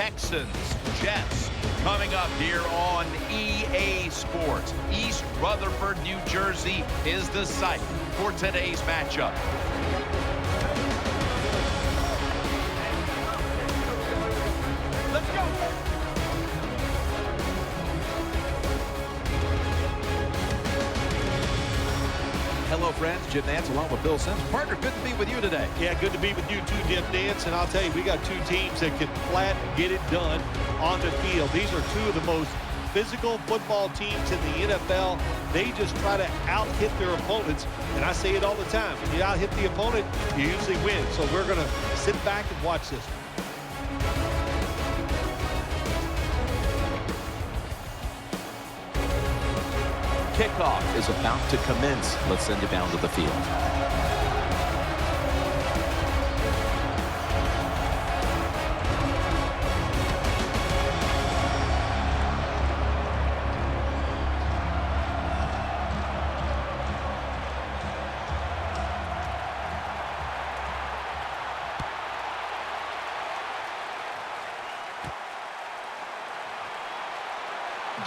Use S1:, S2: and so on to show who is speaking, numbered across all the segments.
S1: Texans, Jets. Coming up here on EA Sports. East Rutherford, New Jersey is the site for today's matchup. Let's go. Hello, friends. Jim Nance along with Bill Sims. Partner, good to be with you today.
S2: Yeah, good to be with you too, Jim Nance. And I'll tell you, we got two teams that can flat get it done on the field. These are two of the most physical football teams in the NFL. They just try to out-hit their opponents. And I say it all the time. When you out-hit the opponent, you usually win. So we're going to sit back and watch this.
S1: Kickoff is about to commence. Let's send you down to the field.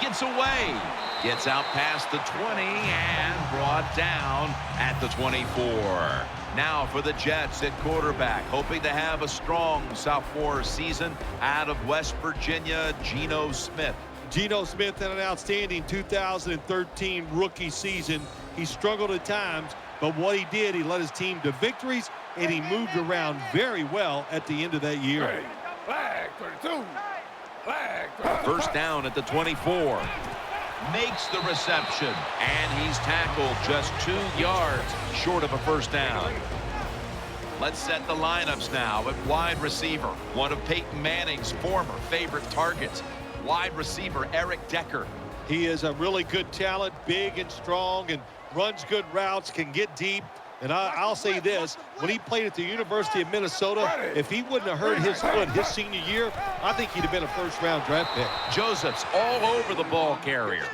S1: Gets away. Gets out past the 20 and brought down at the 24. Now for the Jets at quarterback, hoping to have a strong sophomore season out of West Virginia, Geno Smith.
S2: Geno Smith had an outstanding 2013 rookie season. He struggled at times, but what he did, he led his team to victories, and he moved around very well at the end of that year.
S3: Flag 32. Flag 32.
S1: First down at the 24. Makes the reception, and he's tackled just 2 yards short of a first down. Let's set the lineups now at wide receiver. One of Peyton Manning's former favorite targets, wide receiver Eric Decker.
S2: He is a really good talent, big and strong, and runs good routes, can get deep. And I'll say this, when he played at the University of Minnesota, if he wouldn't have hurt his foot his senior year, I think he'd have been a first-round draft pick.
S1: Joseph's all over the ball carrier.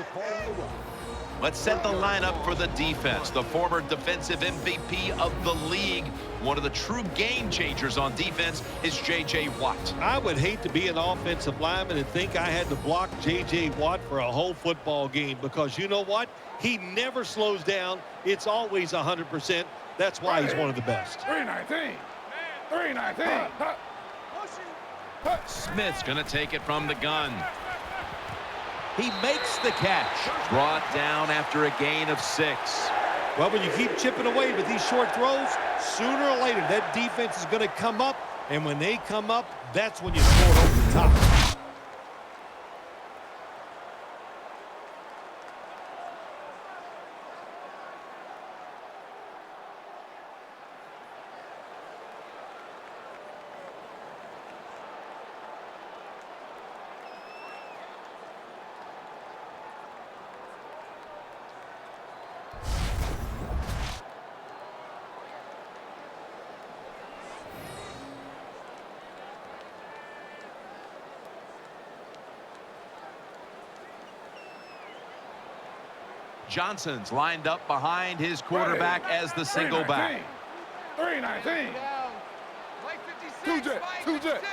S1: Let's set the lineup for the defense. The former defensive MVP of the league, one of the true game changers on defense, is J.J. Watt.
S2: I would hate to be an offensive lineman and think I had to block J.J. Watt for a whole football game, because you know what? He never slows down. It's always 100%. That's why he's one of the best.
S3: 319. 319.
S1: Smith's going to take it from the gun. He makes the catch. Brought down after a gain of 6.
S2: Well, when you keep chipping away with these short throws, sooner or later that defense is going to come up, and when they come up, that's when you score over the top.
S1: Johnson's lined up behind his quarterback as the single back.
S3: 319. Two jet.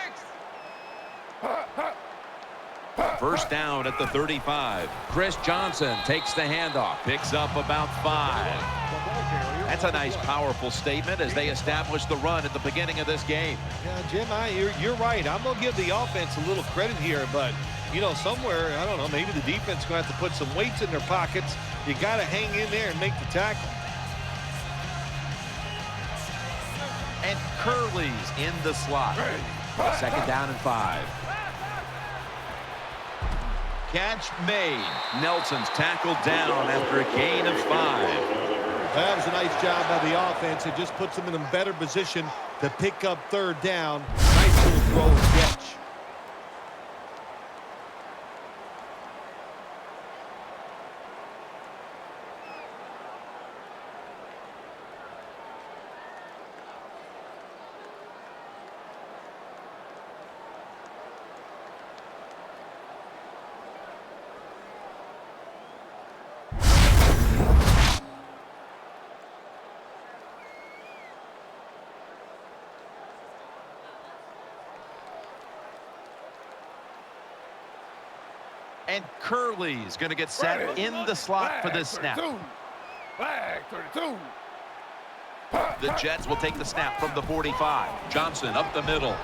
S1: First down at the 35. Chris Johnson takes the handoff, picks up about 5. That's a nice, powerful statement as they establish the run at the beginning of this game.
S2: Yeah, Jim, you're right. I'm going to give the offense a little credit here, but, you know, somewhere, I don't know, maybe the defense is going to have to put some weights in their pockets. You got to hang in there and make the tackle.
S1: And Curley's in the slot. Second down and 5. Catch made. Nelson's tackled down after a gain of 5.
S2: That was a nice job by the offense. It just puts them in a better position to pick up third down. Nice little throw and catch.
S1: And Curley's going to get set in the slot for this snap.
S3: Flag 32.
S1: The Jets will take the snap from the 45. Johnson up the middle.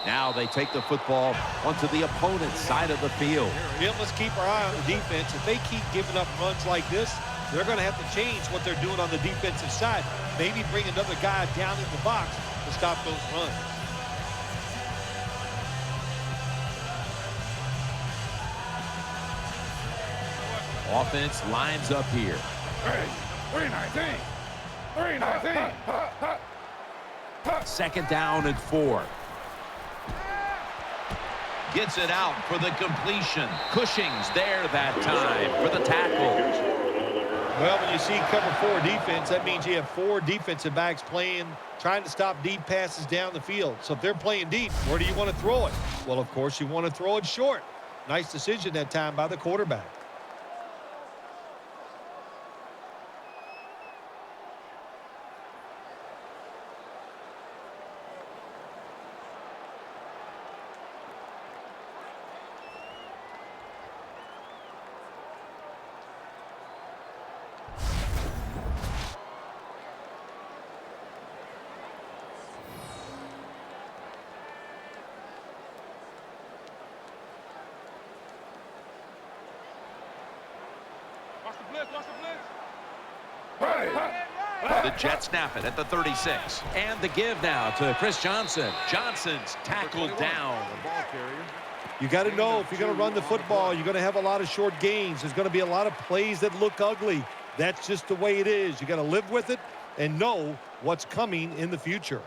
S1: Now they take the football onto the opponent's side of the field.
S2: Jim, let's keep our eye on the defense. If they keep giving up runs like this, they're going to have to change what they're doing on the defensive side. Maybe bring another guy down in the box to stop those runs.
S1: Offense lines up here.
S3: 319. 319.
S1: Second down and 4. Gets it out for the completion. Cushing's there that time for the tackle.
S2: Well, when you see cover 4 defense, that means you have 4 defensive backs trying to stop deep passes down the field. So if they're playing deep, where do you want to throw it? Well, of course, you want to throw it short. Nice decision that time by the quarterback.
S1: The Jets snap it at the 36. And the give now to Chris Johnson. Johnson's tackled down.
S2: You got to know if you're going to run the football, you're going to have a lot of short gains. There's going to be a lot of plays that look ugly. That's just the way it is. You got to live with it and know what's coming in the future.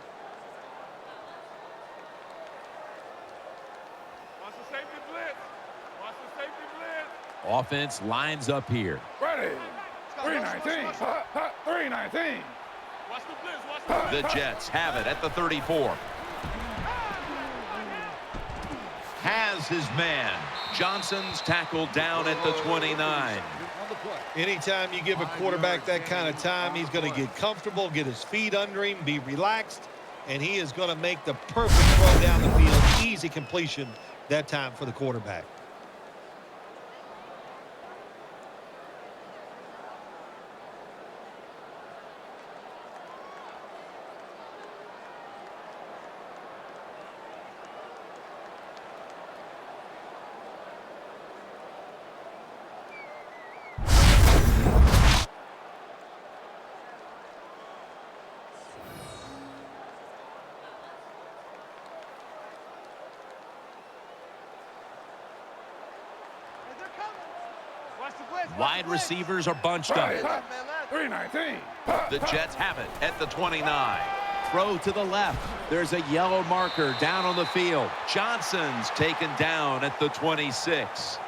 S3: Watch the safety blitz. Watch the safety blitz.
S1: Offense lines up here.
S3: Ready. 319. 319. Watch the blitz. Watch the blitz.
S1: The Jets have it at the 34. Has his man. Johnson's tackled down at the 29.
S2: Anytime you give a quarterback that kind of time, he's going to get comfortable, get his feet under him, be relaxed, and he is going to make the perfect throw down the field. Easy completion that time for the quarterback.
S1: Wide receivers are bunched up.
S3: 319.
S1: The Jets have it at the 29. Throw to the left. There's a yellow marker down on the field. Johnson's taken down at the 26.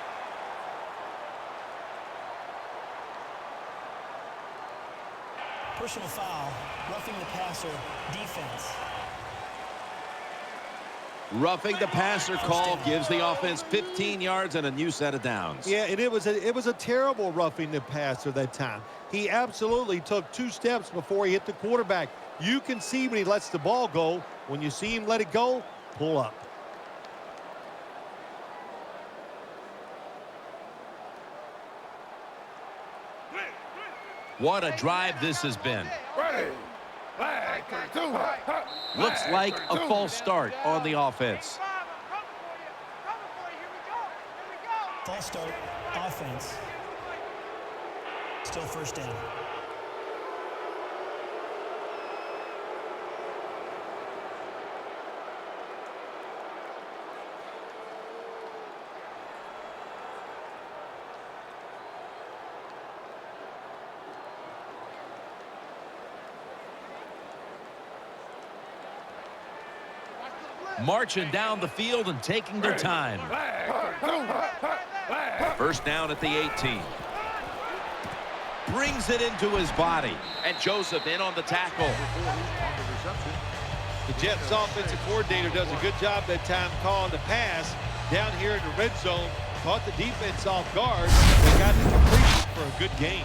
S4: Personal foul, roughing the passer, defense.
S1: Roughing the passer call gives the offense 15 yards and a new set of downs.
S2: Yeah, and it was a terrible roughing the passer that time. He absolutely took 2 steps before he hit the quarterback. You can see when he lets the ball go. When you see him let it go, pull up.
S1: What a drive this has been.
S3: Ready. Flag 32.
S1: Looks like a false start on the offense.
S4: False start, offense. Still first down.
S1: Marching down the field and taking their time. First down at the 18. Brings it into his body. And Joseph in on the tackle.
S2: The Jets offensive coordinator does a good job that time calling the pass down here in the red zone. Caught the defense off guard. They got the completion for a good game.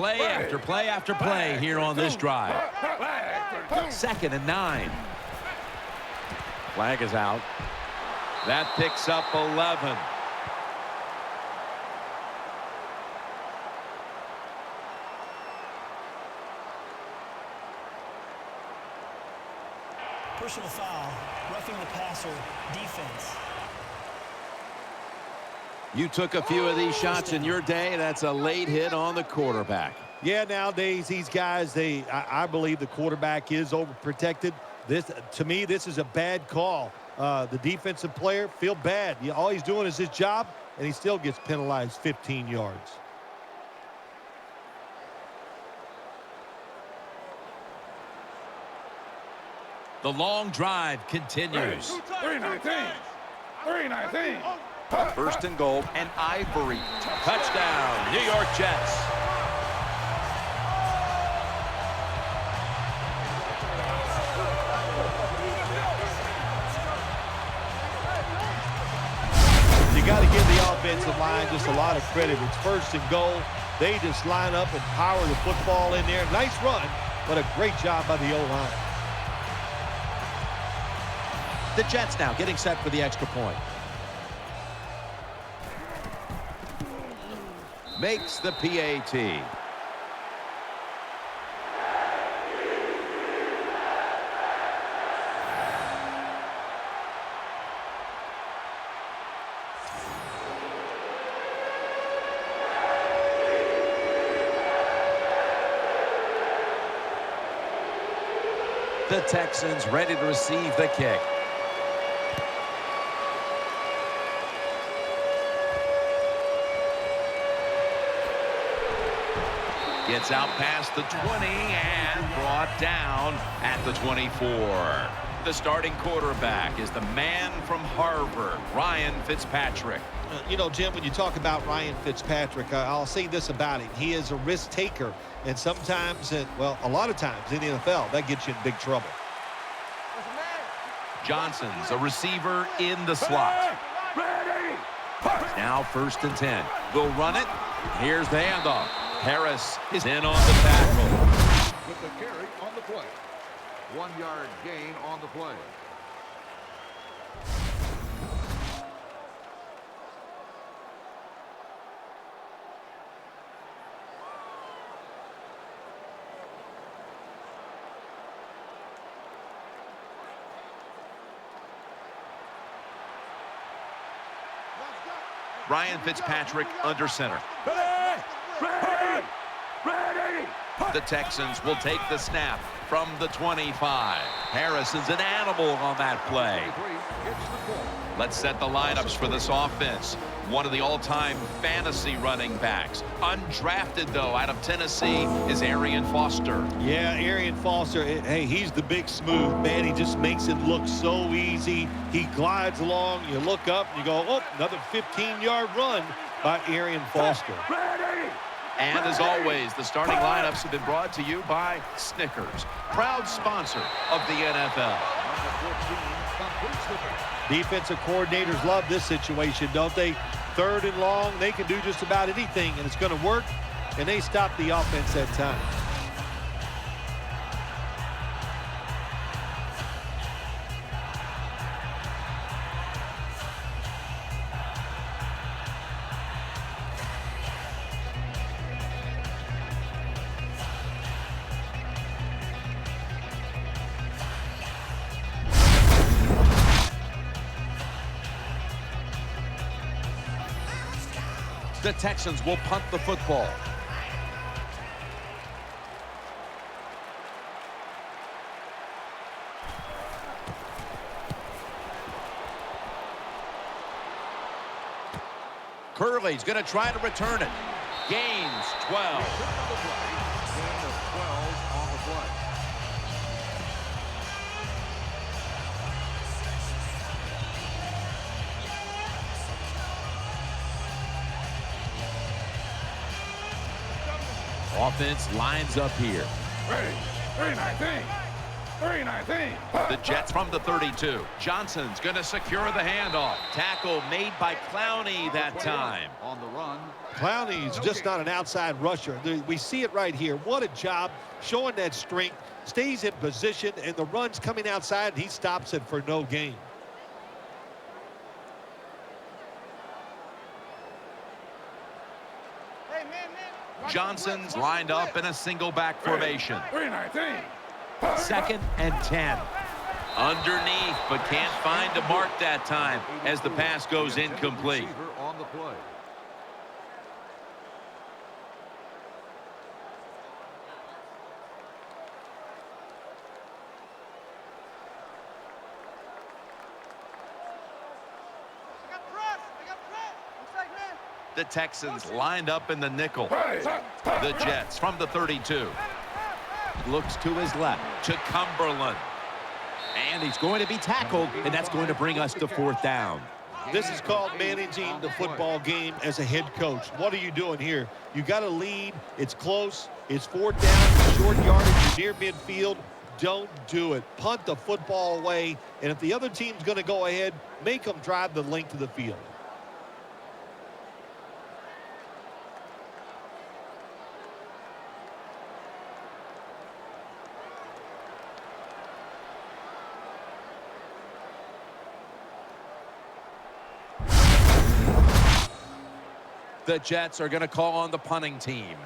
S1: play after play after play here on this drive. 2nd and 9. Flag is out. That picks up 11.
S4: Personal foul, roughing the passer, defense.
S1: You took a few of these shots in your day. That's a late hit on the quarterback.
S2: Yeah, nowadays these guys, I believe the quarterback is overprotected. To me, this is a bad call. The defensive player feel bad. All he's doing is his job, and he still gets penalized 15 yards.
S1: The long drive continues.
S3: 3-19. 3-19.
S1: 1st and goal, and Ivory. Touchdown, New York Jets.
S2: You got to give the offensive line just a lot of credit. It's 1st and goal. They just line up and power the football in there. Nice run, but a great job by the O-line.
S1: The Jets now getting set for the extra point. Makes the PAT. The Texans ready to receive the kick. Gets out past the 20 and brought down at the 24. The starting quarterback is the man from Harvard, Ryan Fitzpatrick.
S2: You know, Jim, when you talk about Ryan Fitzpatrick, I'll say this about him. He is a risk taker, and sometimes, well, a lot of times in the NFL, that gets you in big trouble.
S1: Johnson's a receiver in the slot. Now 1st and 10. They'll run it. Here's the handoff. Harris is in on the tackle.
S3: With the carry on the play. 1-yard gain on the play.
S1: Ryan Fitzpatrick under center. The Texans will take the snap from the 25. Harrison's an animal on that play. Let's set the lineups for this offense. One of the all-time fantasy running backs. Undrafted, though, out of Tennessee is Arian Foster.
S2: Yeah, Arian Foster, hey, he's the big smooth man. He just makes it look so easy. He glides along. You look up and you go, oh, another 15-yard run by Arian Foster.
S1: And as always, the starting lineups have been brought to you by Snickers, proud sponsor of the NFL.
S2: Defensive coordinators love this situation, don't they? 3rd and long, they can do just about anything, and it's going to work, and they stop the offense that time.
S1: The Texans will punt the football. Curley's going to try to return it. Gains 12. Offense lines up here.
S3: Ready. 3-19. 319.
S1: The Jets from the 32. Johnson's going to secure the handoff. Tackle made by Clowney that time.
S3: On the run.
S2: Clowney's just not an outside rusher. We see it right here. What a job showing that strength. Stays in position, and the run's coming outside, and he stops it for no gain.
S1: Johnson's lined up in a single back formation.
S3: 319.
S1: 2nd and 10. Underneath, but can't find a mark that time as the pass goes incomplete.
S3: On the play.
S1: The Texans lined up in the nickel. The Jets from the 32. Looks to his left to Cumberland. And he's going to be tackled, and that's going to bring us to 4th down.
S2: This is called managing the football game as a head coach. What are you doing here? You got to lead. It's close. It's 4th down, short yardage, you're near midfield. Don't do it. Punt the football away, and if the other team's going to go ahead, make them drive the length of the field.
S1: The Jets are going to call on the punting team.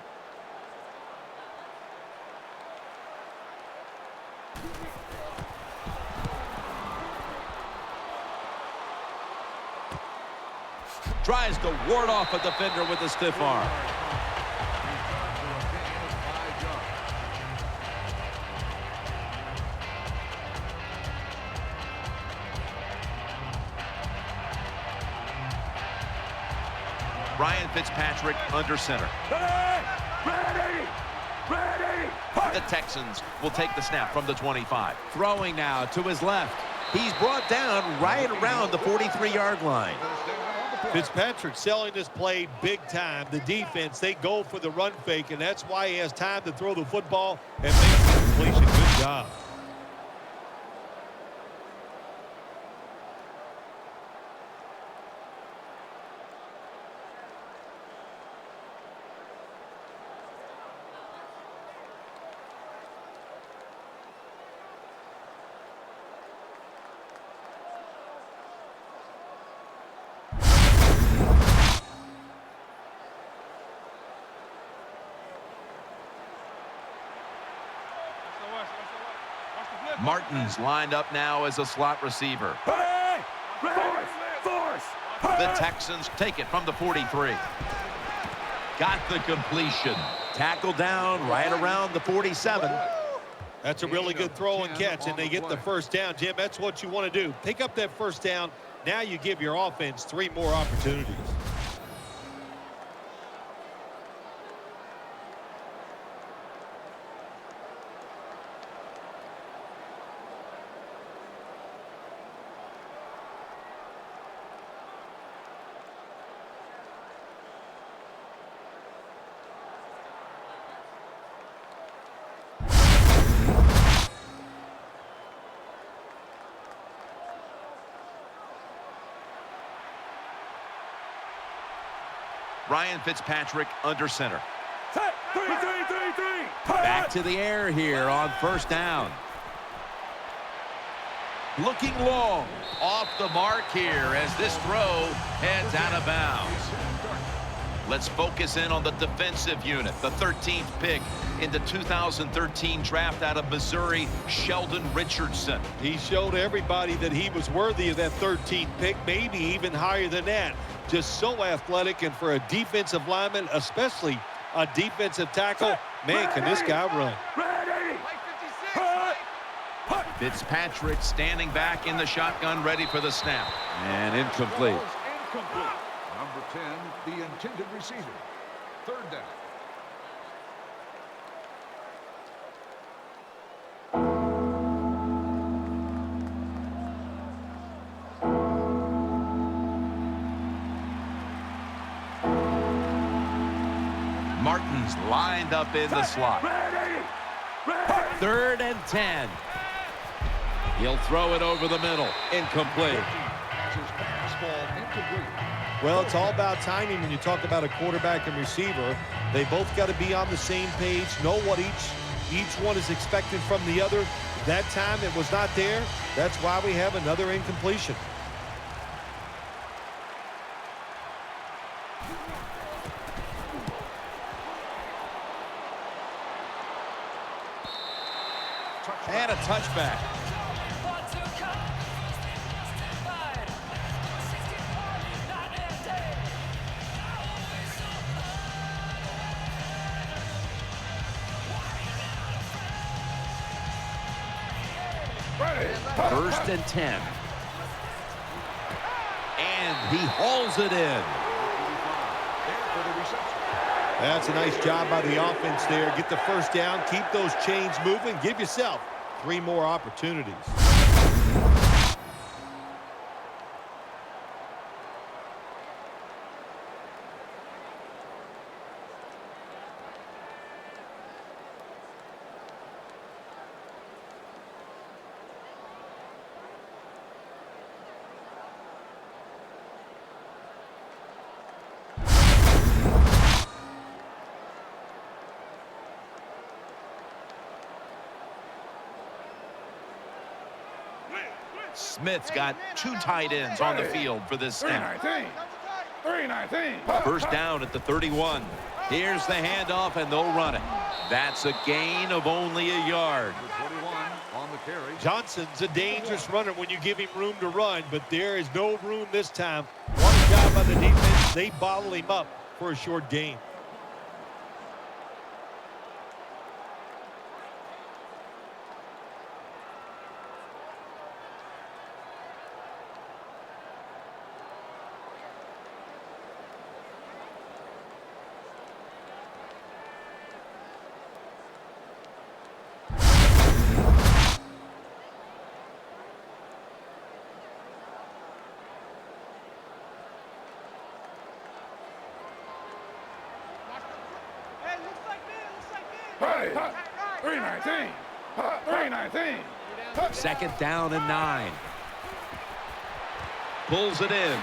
S1: Tries to ward off a defender with a stiff arm. Ryan Fitzpatrick under center.
S3: Ready!
S1: The Texans will take the snap from the 25. Throwing now to his left. He's brought down right around the 43-yard line.
S2: Fitzpatrick selling this play big time. The defense, they go for the run fake, and that's why he has time to throw the football and make the completion. Good job.
S1: Martin's lined up now as a slot receiver. The Texans take it from the 43. Got the completion. Tackle down right around the 47.
S2: That's a really good throw and catch, and they get the first down. Jim, that's what you want to do. Pick up that first down. Now you give your offense 3 more opportunities.
S1: Ryan Fitzpatrick under center. Back to the air here on first down. Looking long. Off the mark here as this throw heads out of bounds. Let's focus in on the defensive unit. The 13th pick in the 2013 draft out of Missouri, Sheldon Richardson.
S2: He showed everybody that he was worthy of that 13th pick, maybe even higher than that. Just so athletic, and for a defensive lineman, especially a defensive tackle, man, can this guy run.
S1: Fitzpatrick standing back in the shotgun, ready for the snap. And incomplete.
S3: Number 10, the intended receiver. 3rd down.
S1: Martin's lined up in the slot. 3rd and 10. He'll throw it over the middle. Incomplete.
S2: Well, it's all about timing when you talk about a quarterback and receiver. They both got to be on the same page, know what each one is expected from the other. That time it was not there. That's why we have another incompletion.
S1: And a touchback. First and 10. And he hauls it in.
S2: That's a nice job by the offense there. Get the first down, keep those chains moving, give yourself 3 more opportunities.
S1: Smith's got 2 tight ends on the field for this snap.
S3: 319.
S1: First down at the 31. Here's the handoff, and they'll run it. That's a gain of only a yard.
S2: Johnson's a dangerous runner when you give him room to run, but there is no room this time. What a job by the defense. They bottle him up for a short gain.
S3: Hey, 319. 319.
S1: Second down and 9. Pulls it in.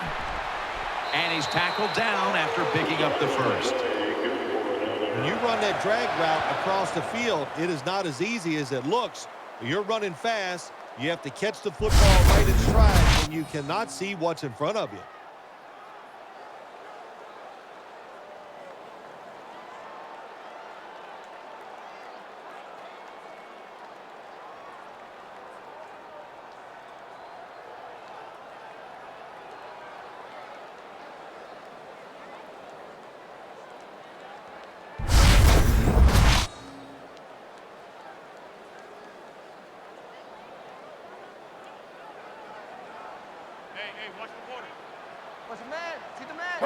S1: And he's tackled down after picking up the first.
S2: When you run that drag route across the field, it is not as easy as it looks. You're running fast. You have to catch the football right in stride, and you cannot see what's in front of you.
S3: Hey, watch the border. What's the man? See the man?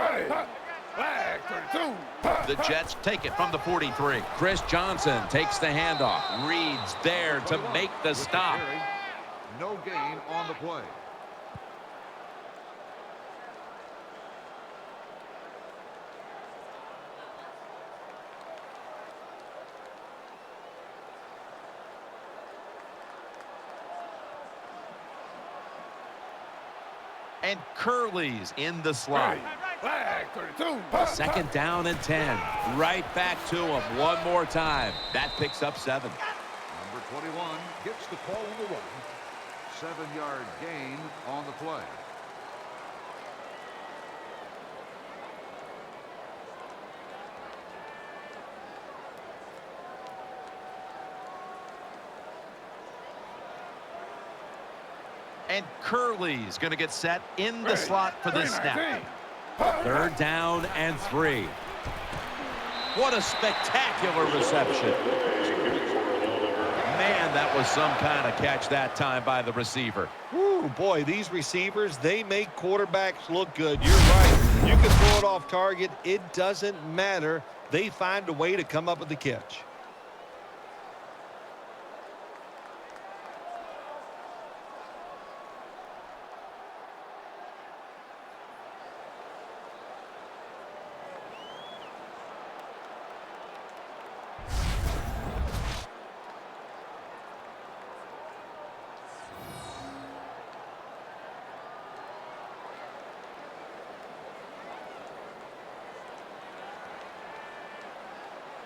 S3: Flag 32.
S1: The Jets take it from the 43. Chris Johnson takes the handoff. Reed's there to make the stop.
S5: No gain on the play.
S1: And Curley's in the slot.
S3: Flag 32.
S1: Second down and 10. Right back to him one more time. That picks up 7.
S5: Number 21 gets the call on the run. 7-yard gain on the play.
S1: And Curley's going to get set in the slot for this snap. Third down and 3. What a spectacular reception. Man, that was some kind of catch that time by the receiver.
S2: Ooh, boy, these receivers, they make quarterbacks look good. You're right. You can throw it off target. It doesn't matter. They find a way to come up with the catch.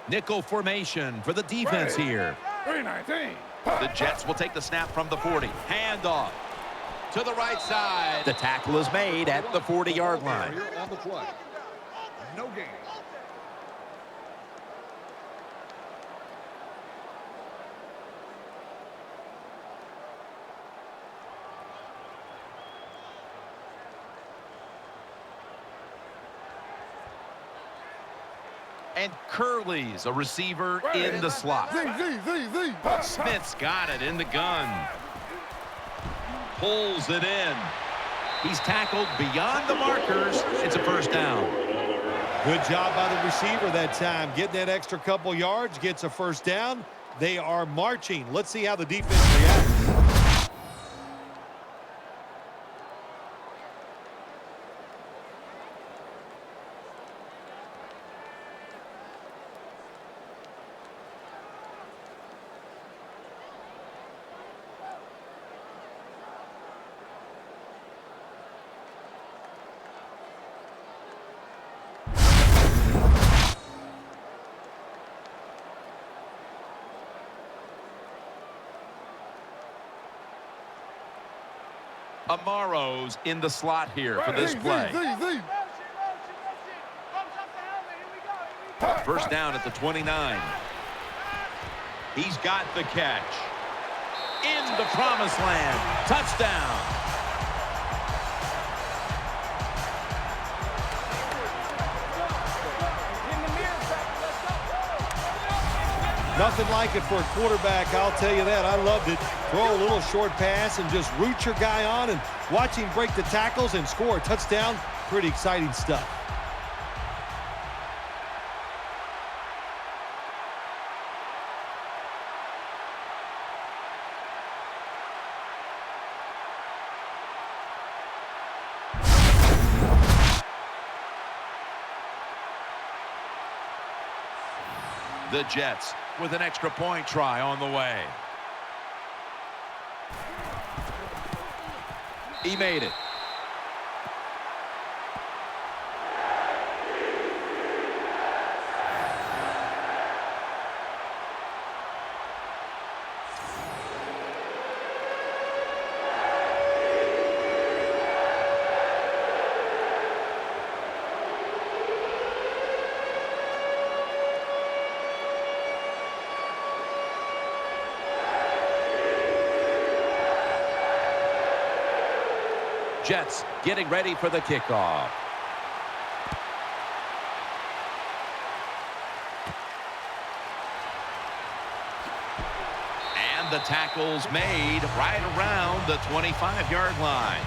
S1: Nickel formation for the defense here.
S3: 319.
S1: The Jets will take the snap from the 40. Handoff to the right side. The tackle is made at the 40-yard line.
S5: On the play. No gain.
S1: And Curley's a receiver in the slot. Smith's got it in the gun. Pulls it in. He's tackled beyond the markers. It's a first down.
S2: Good job by the receiver that time. Getting that extra couple yards, gets a first down. They are marching. Let's see how the defense reacts.
S1: Amaro's in the slot here for this play. First down at the 29. He's got the catch. In the promised land. Touchdown.
S2: Nothing like it for a quarterback, I'll tell you that. I loved it. Throw a little short pass and just root your guy on and watch him break the tackles and score a touchdown. Pretty exciting stuff.
S1: The Jets with an extra point try on the way. He made it. Jets getting ready for the kickoff. And the tackle's made right around the 25-yard line.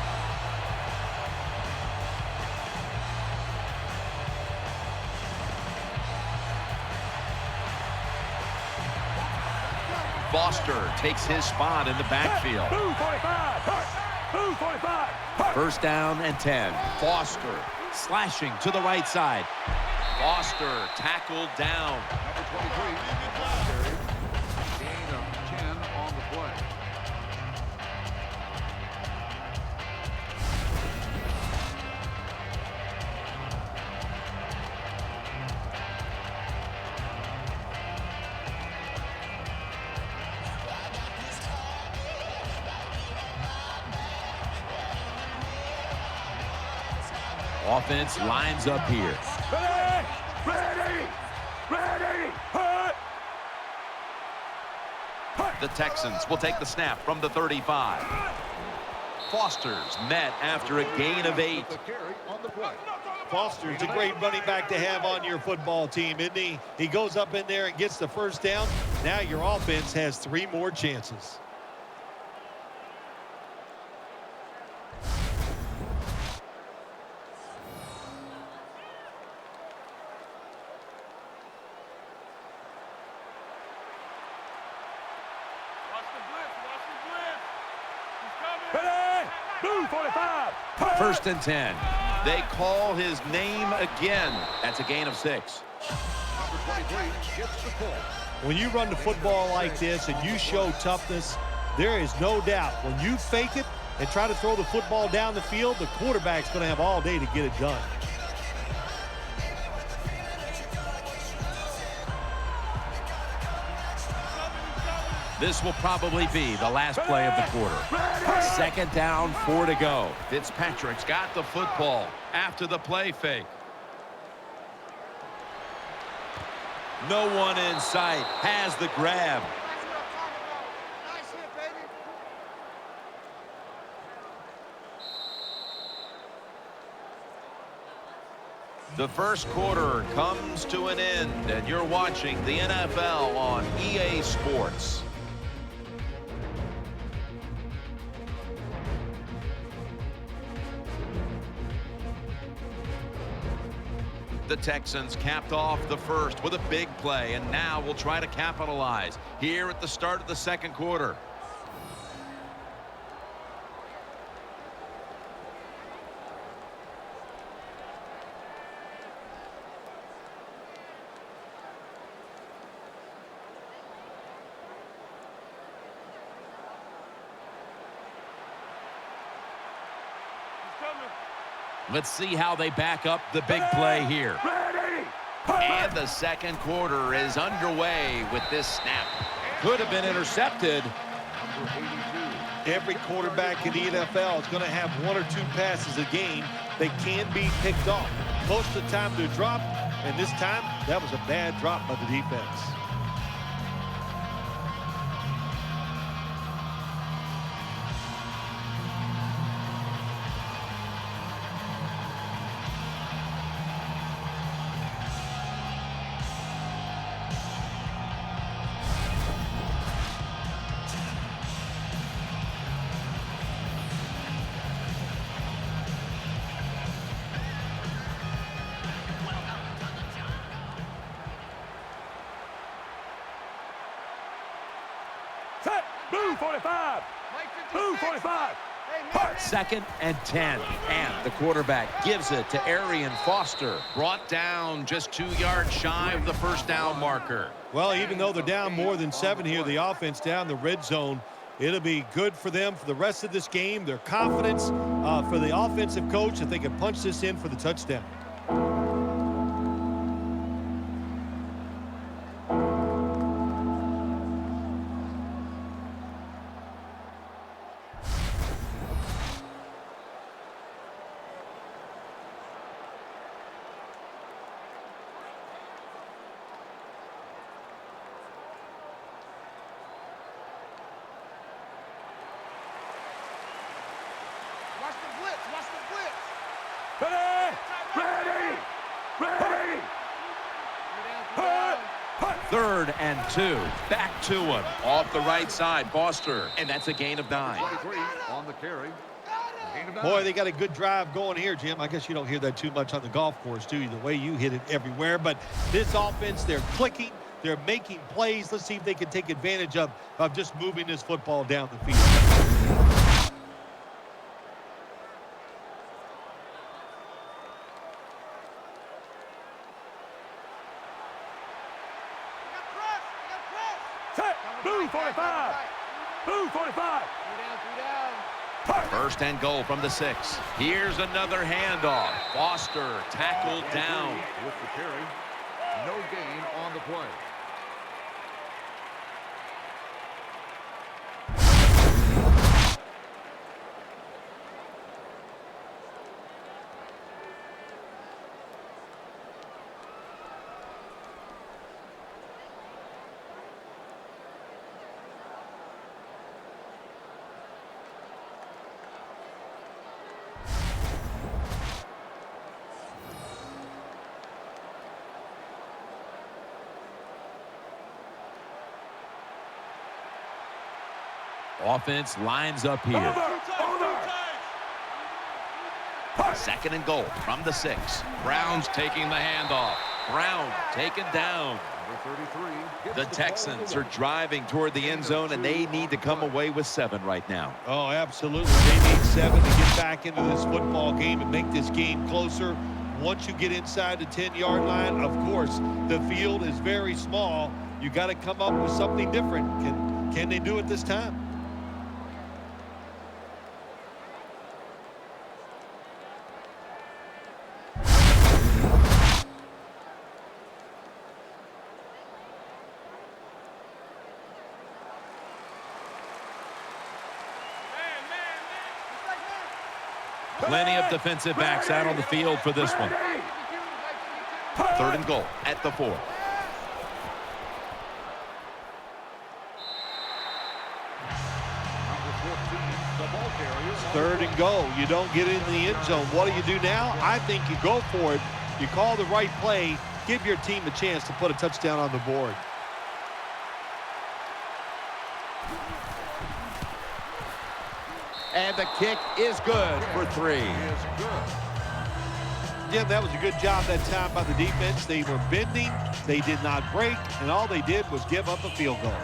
S1: Foster takes his spot in the backfield.
S3: 45.
S1: First down and 10. Foster slashing to the right side. Foster tackled down.
S5: Number 23. Gain of 10 on the play.
S1: Offense lines up here.
S3: Ready.
S1: The Texans will take the snap from the 35. Foster's met after a gain of 8.
S5: The carry on the play.
S2: Foster's a great running back to have on your football team, isn't he? He goes up in there and gets the first down. Now your offense has 3 more chances.
S1: First and 10. They call his name again. That's a gain of 6.
S5: Number 23 gets the call.
S2: When you run the football like this and you show toughness, there is no doubt when you fake it and try to throw the football down the field, the quarterback's going to have all day to get it done.
S1: This will probably be the last play of the quarter. 2nd down, 4 to go. Fitzpatrick's got the football after the play fake. No one in sight. Has the grab.
S3: Nice hit, baby.
S1: The first quarter comes to an end, and you're watching the NFL on EA Sports. The Texans capped off the first with a big play, and now we'll try to capitalize here at the start of the second quarter. Let's see how they back up the big play here. And the second quarter is underway with this snap. Could have been intercepted.
S2: Every quarterback in the NFL is going to have 1 or 2 passes a game that can be picked off. Most of the time they're dropped, and this time that was a bad drop by the defense.
S3: Set. Blue 45. Blue 45.
S1: 2nd and 10. And the quarterback gives it to Arian Foster. Brought down just 2 yards shy of the first down marker.
S2: Well, even though they're down more than 7 here, the offense down the red zone, it'll be good for them for the rest of this game. Their confidence for the offensive coach if they can punch this in for the touchdown.
S3: Watch the blitz. Watch the blitz.
S5: Ready! Ready! Ready!
S1: 3rd and 2. Back to him. Off the right side, Foster. And that's a gain of 9.
S5: 23 on the carry. Gain of 9.
S2: Boy, they got a good drive going here, Jim. I guess you don't hear that too much on the golf course, do you? The way you hit it everywhere. But this offense, they're clicking. They're making plays. Let's see if they can take advantage of just moving this football down the field.
S3: Set. Blue 45. Blue 45.
S1: 1st and goal from the 6. Here's another handoff. Foster tackled down.
S5: With the carry. No gain on the play.
S1: Offense lines up here. 2nd and goal from the 6. Browns taking the handoff. Brown taken down.
S5: Number 33.
S1: The Texans are driving toward the end zone, and they need to come away with 7 right now.
S2: Oh, absolutely. They need 7 to get back into this football game and make this game closer. Once you get inside the 10-yard line, of course, the field is very small. You got to come up with something different. Can they do it this time?
S1: Plenty of defensive backs out on the field for this one. 3rd and goal at the 4.
S2: Third and goal. You don't get into the end zone. What do you do now? I think you go for it. You call the right play. Give your team a chance to put a touchdown on the board.
S1: And the kick is good for 3.
S2: Jim, that was a good job that time by the defense. They were bending. They did not break. And all they did was give up a field goal.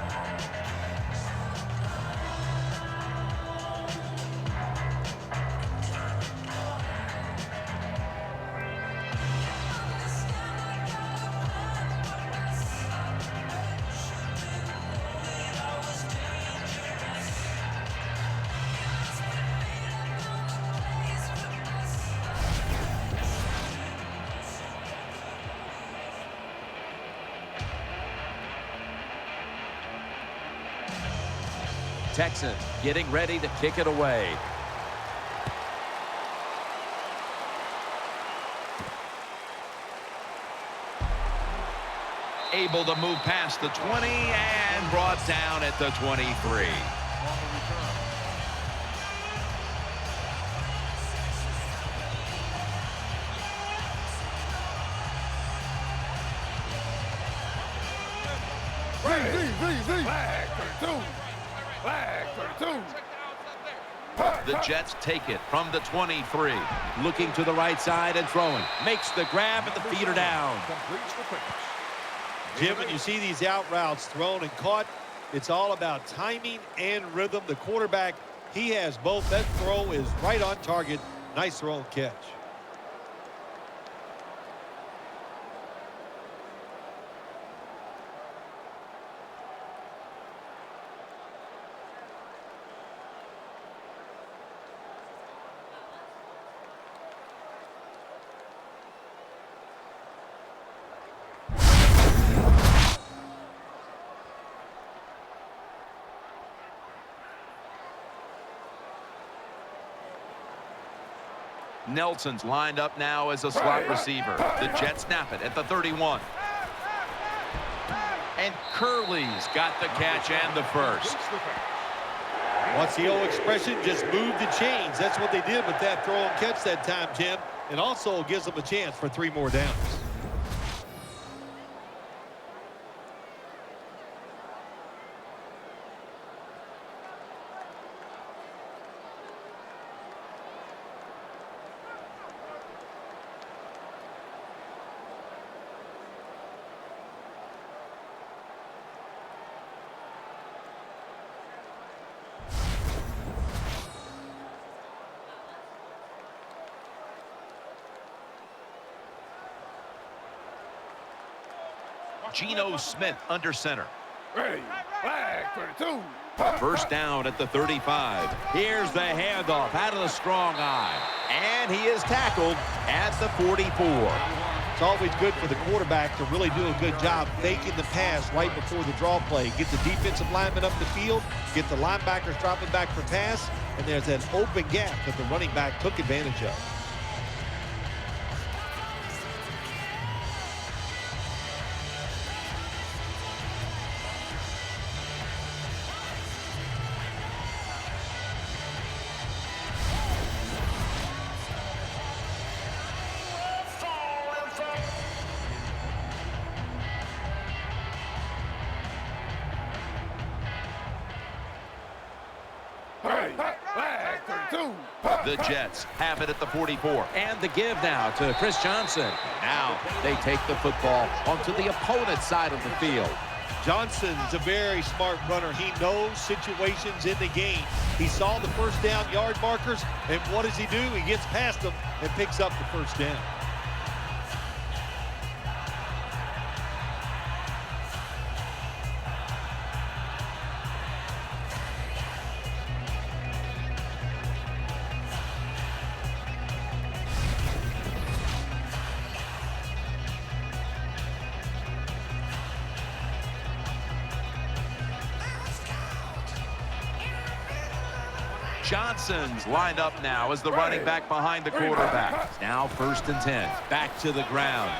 S1: Texans getting ready to kick it away. Able to move past the 20 and brought down at the 23.
S3: Flag 32. Flag 32.
S1: The Jets take it from the 23. Looking to the right side and throwing. Makes the grab and the feet are down.
S2: Jim, when you see these out routes thrown and caught, it's all about timing and rhythm. The quarterback, he has both. That throw is right on target. Nice throw and catch.
S1: Nelson's lined up now as a slot receiver. The Jets snap it at the 31. And Curley's got the catch and the first.
S2: What's the old expression? Just move the chains. That's what they did with that throw and catch that time, Jim. And also gives them a chance for 3 more downs.
S1: Geno Smith under center.
S3: Ready. Flag 32.
S1: First down at the 35. Here's the handoff out of the strong eye. And he is tackled at the 44.
S2: It's always good for the quarterback to really do a good job faking the pass right before the draw play. Get the defensive lineman up the field, get the linebackers dropping back for pass, and there's an open gap that the running back took advantage of.
S3: Flag 32.
S1: The Jets have it at the 44. And the give now to Chris Johnson. Now they take the football onto the opponent's side of the field.
S2: Johnson's a very smart runner. He knows situations in the game. He saw the first down yard markers, and what does he do? He gets past them and picks up the first down.
S1: Johnson's lined up now as the running back behind the quarterback. Now 1st and 10. Back to the ground.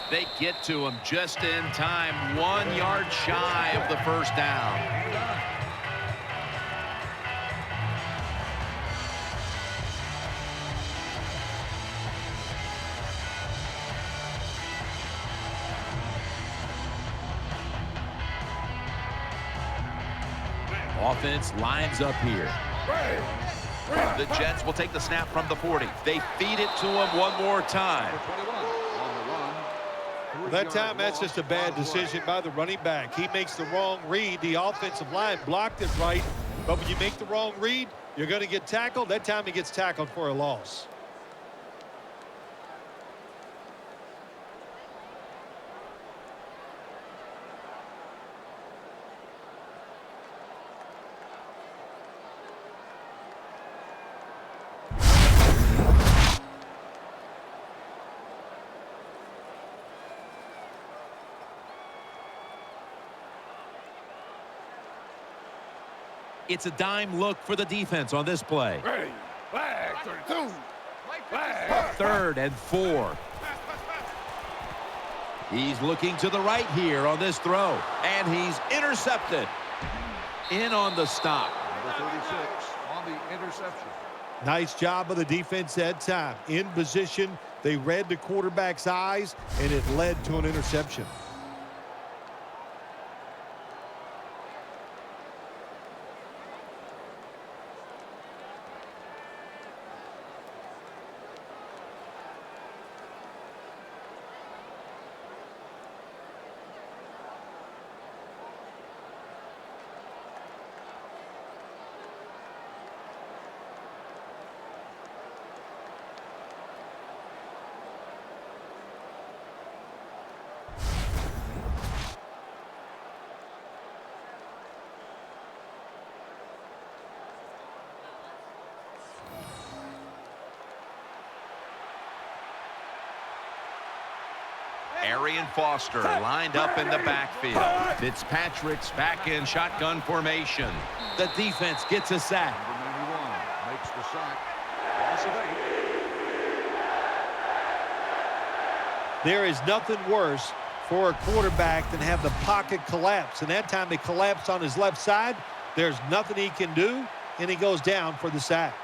S1: They get to him just in time. 1 yard shy of the first down. Offense lines up here. The Jets will take the snap from the 40. They feed it to him one more time.
S2: That time, that's just a bad decision by the running back. He makes the wrong read. The offensive line blocked it right. But when you make the wrong read, you're going to get tackled. That time he gets tackled for a loss.
S1: It's a dime look for the defense on this play.
S3: Ready. Flag 32. Flag.
S1: 3rd and 4. He's looking to the right here on this throw. And he's intercepted. In on the stop.
S5: Number 36 on the interception.
S2: Nice job of the defense that time. In position, they read the quarterback's eyes, and it led to an interception.
S1: Arian Foster lined up in the backfield. Fitzpatrick's back in shotgun formation. The defense gets a sack.
S5: Number 91 makes the sack. Loss of 8.
S2: There is nothing worse for a quarterback than have the pocket collapse. And that time it collapsed on his left side. There's nothing he can do, and he goes down for the sack.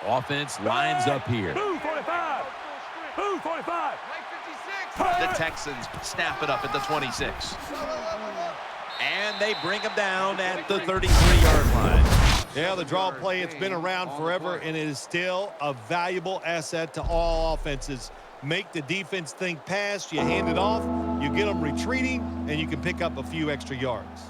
S1: Offense lines up here.
S3: 245. 245.
S1: The Texans snap it up at the 26. And they bring him down at the 33-yard line.
S2: Yeah, the draw play, it's been around forever, and it is still a valuable asset to all offenses. Make the defense think pass, you hand it off, you get them retreating, and you can pick up a few extra yards.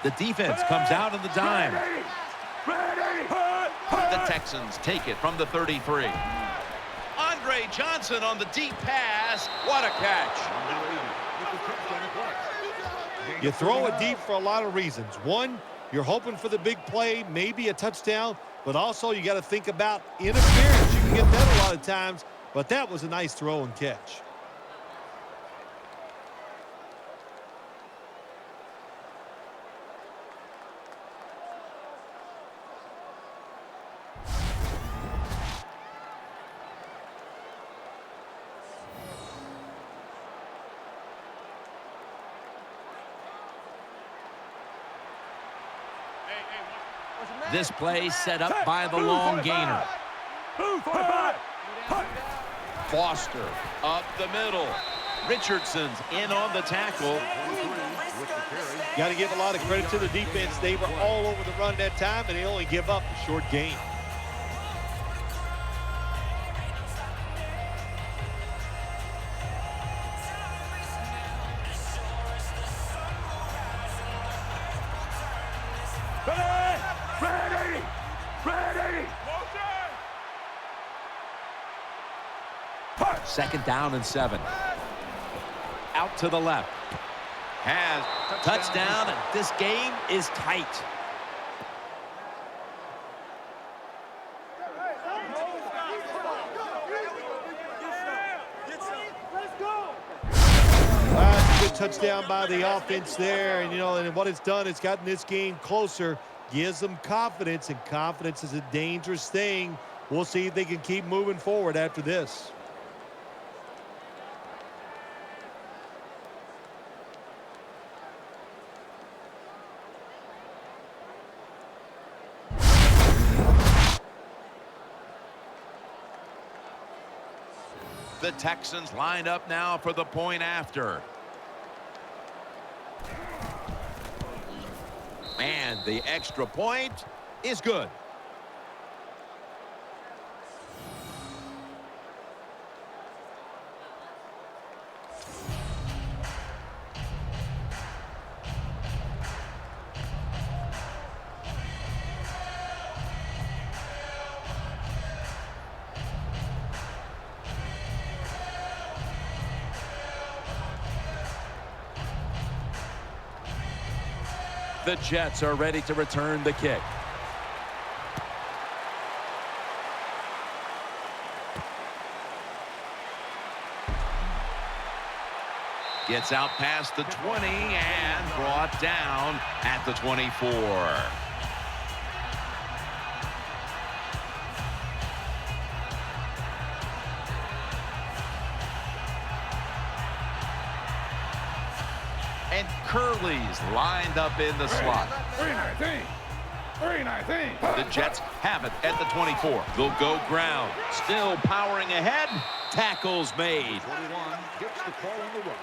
S1: The defense comes out on the dime.
S3: Ready.
S1: The Texans take it from the 33. Andre Johnson on the deep pass. What a catch.
S2: You throw it deep for a lot of reasons. One, you're hoping for the big play, maybe a touchdown, but also you got to think about interference. You can get that a lot of times, but that was a nice throw and catch.
S1: This play set up by the long gainer.
S3: 245.
S1: Foster up the middle. Richardson's in on the tackle.
S2: Got to give a lot of credit to the defense. They were all over the run that time, and they only give up a short gain.
S3: Ready! Ready!
S1: Second down and 7. Out to the left. Has touchdown, and this game is tight.
S2: That's a good touchdown by the offense there. And, and what it's done, it's gotten this game closer, gives them confidence, and confidence is a dangerous thing. We'll see if they can keep moving forward after this.
S1: The Texans line up now for the point after. And the extra point is good. The Jets are ready to return the kick. Gets out past the 20 and brought down at the 24. And Curley's lined up in the slot.
S3: 319. 319.
S1: The Jets have it at the 24. They'll go ground. Still powering ahead. Tackles made.
S5: 21 gets the call on the run.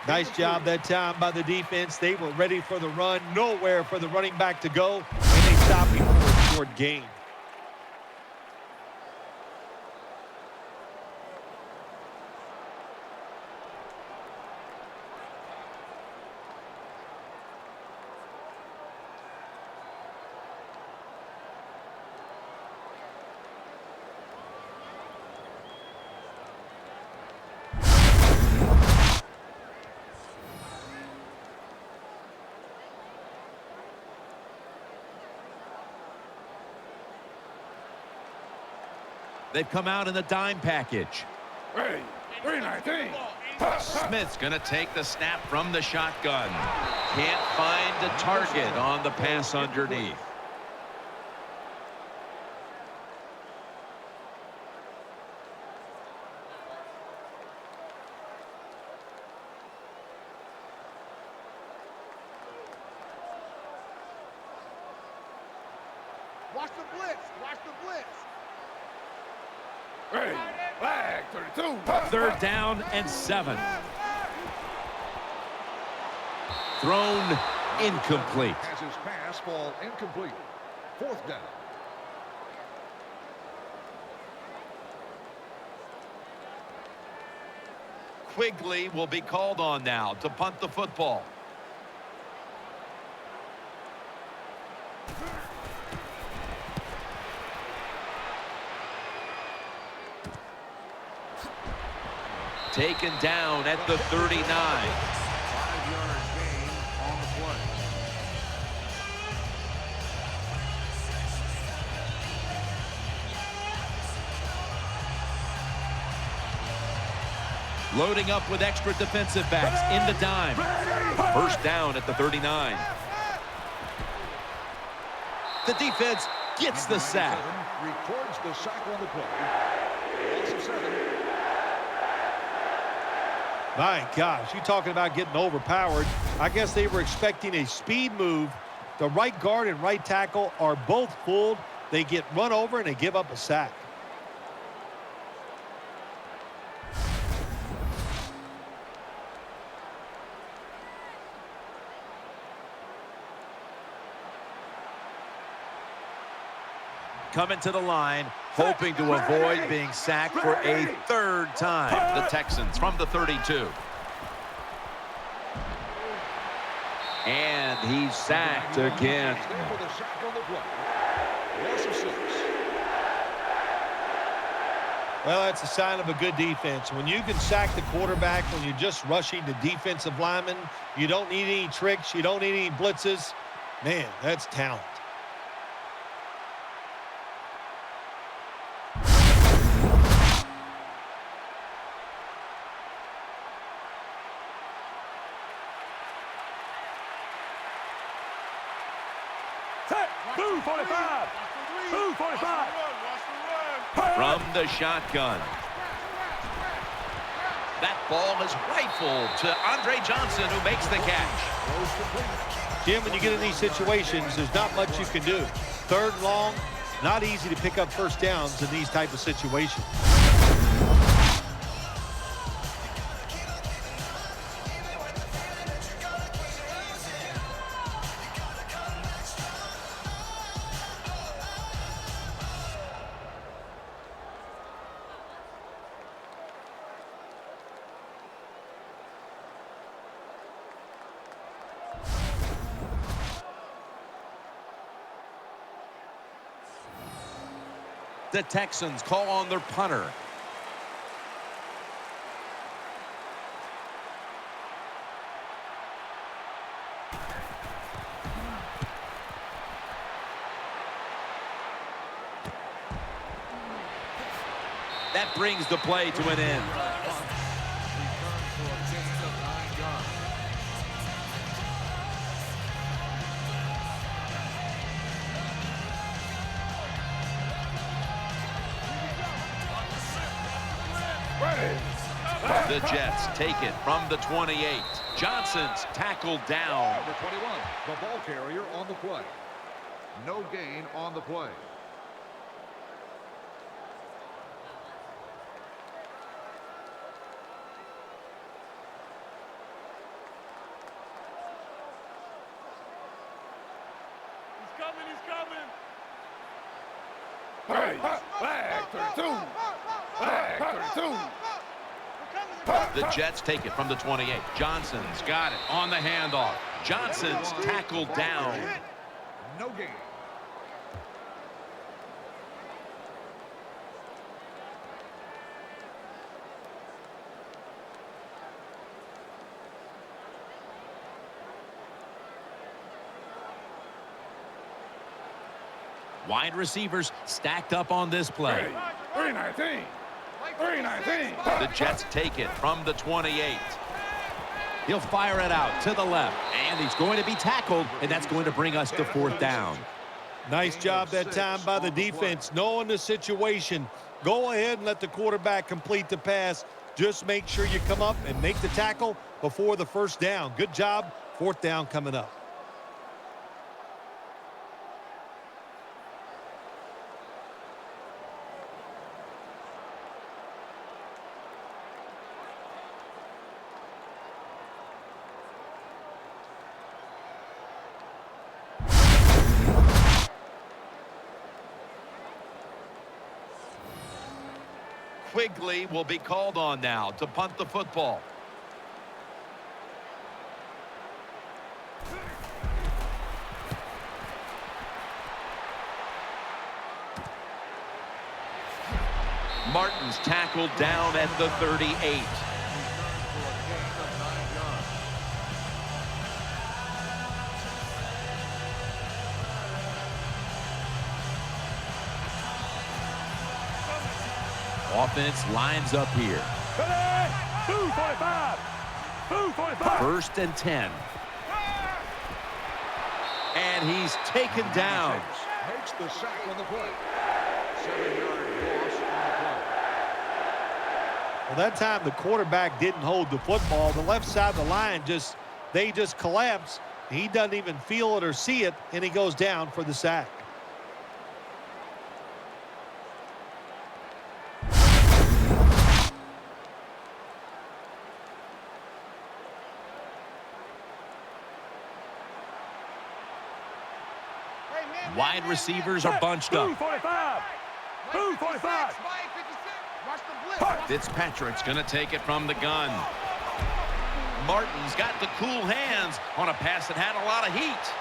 S2: Nice job that time by the defense. They were ready for the run. Nowhere for the running back to go. And they stopped him for a short gain.
S1: They've come out in the dime package.
S3: Ready. 319.
S1: Smith's going to take the snap from the shotgun. Can't find a target on the pass underneath.
S3: Watch the blitz. Watch the blitz. Ready. Flag 32.
S1: Third down and 7. Thrown incomplete.
S5: Has his pass fall incomplete. Fourth down.
S1: Quigley will be called on now to punt the football. Taken down at the 39.
S5: 5-yard gain on the play.
S1: Loading up with extra defensive backs in the dime. First down at the 39. The defense gets the sack.
S5: Records the sack on the play. Loss of 7.
S2: My gosh, you talking about getting overpowered. I guess they were expecting a speed move. The right guard and right tackle are both fooled. They get run over and they give up a sack.
S1: Coming to the line, hoping to avoid being sacked for a third time. The Texans from the 32. And He's sacked again.
S5: For the sack on the play. Loss of 6.
S2: Well, that's a sign of a good defense. When you can sack the quarterback when you're just rushing the defensive lineman, you don't need any tricks, you don't need any blitzes. Man, that's talent.
S3: Set. 245. 245.
S1: From the shotgun. That ball is rifled to Andre Johnson, who makes the catch.
S2: Jim, when you get in these situations, there's not much you can do. 3rd and long, not easy to pick up first downs in these type of situations.
S1: The Texans call on their punter. That brings the play to an end. The Jets take it from the 28. Johnson's tackled down.
S5: Number 21, the ball carrier on the play. No gain on the play.
S3: He's coming. Hey, flag 32. Flag 32.
S1: The Jets take it from the 28. Johnson's got it on the handoff. Johnson's tackled down.
S5: No gain.
S1: Wide receivers stacked up on this play.
S3: 319. 319.
S1: The Jets take it from the 28. He'll fire it out to the left, and he's going to be tackled, and that's going to bring us to 4th down.
S2: Nice job that time by the defense, knowing the situation. Go ahead and let the quarterback complete the pass. Just make sure you come up and make the tackle before the 1st down. Good job. 4th down coming up.
S1: Quigley will be called on now to punt the football. Martin's tackled down at the 38. Offense lines up here.
S3: 245. 245.
S1: 1st and 10. And he's taken down.
S5: Makes the sack on the play. 7-yard loss on the play.
S2: Well, that time the quarterback didn't hold the football. The left side of the line they just collapse. He doesn't even feel it or see it, and he goes down for the sack.
S1: Wide receivers are bunched up.
S3: 245. 245.
S1: Fitzpatrick's going to take it from the gun. Martin's got the cool hand. lands on a pass that had a lot of heat.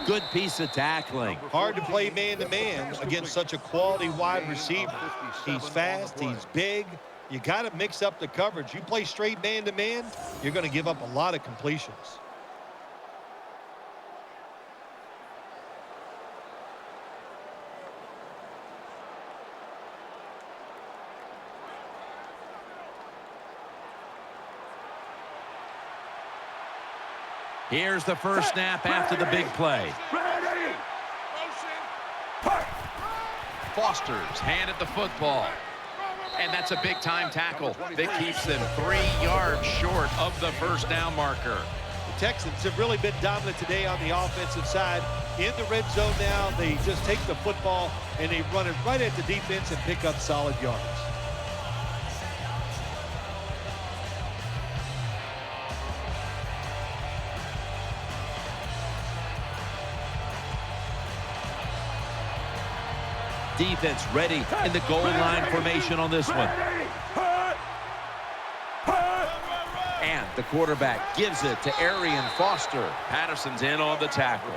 S1: Good piece of tackling.
S2: Hard to play man-to-man against such a quality wide receiver. He's fast, he's big. You got to mix up the coverage. You play straight man-to-man, you're going to give up a lot of completions.
S1: Here's the first snap after the big play. Foster's handed the football. And that's a big-time tackle that keeps them 3 yards short of the first down marker.
S2: The Texans have really been dominant today on the offensive side. In the red zone now, they just take the football and they run it right at the defense and pick up solid yards.
S1: Defense ready in the goal line formation on this one. And the quarterback gives it to Arian Foster. Patterson's in on the tackle.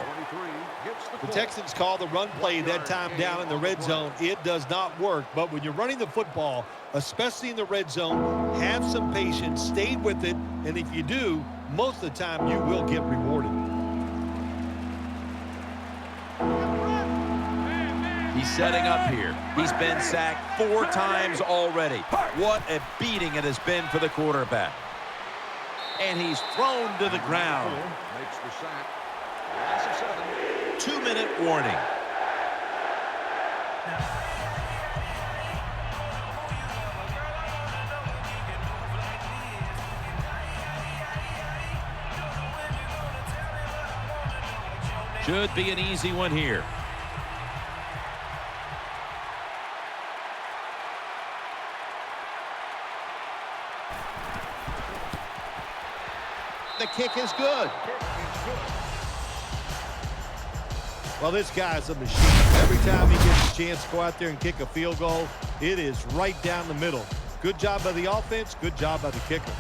S2: The Texans call the run play that time down in the red zone. It does not work, but when you're running the football, especially in the red zone, have some patience, stay with it, and if you do, most of the time you will get rewarded.
S1: He's setting up here. He's been sacked 4 times already. What a beating it has been for the quarterback. And he's thrown to the ground.
S5: Makes the sack. Loss of 7.
S1: 2-minute warning. Should be an easy one here.
S2: The kick is good. Well, this guy's a machine. Every time he gets a chance to go out there and kick a field goal, it is right down the middle. Good job by the offense, good job by the kicker.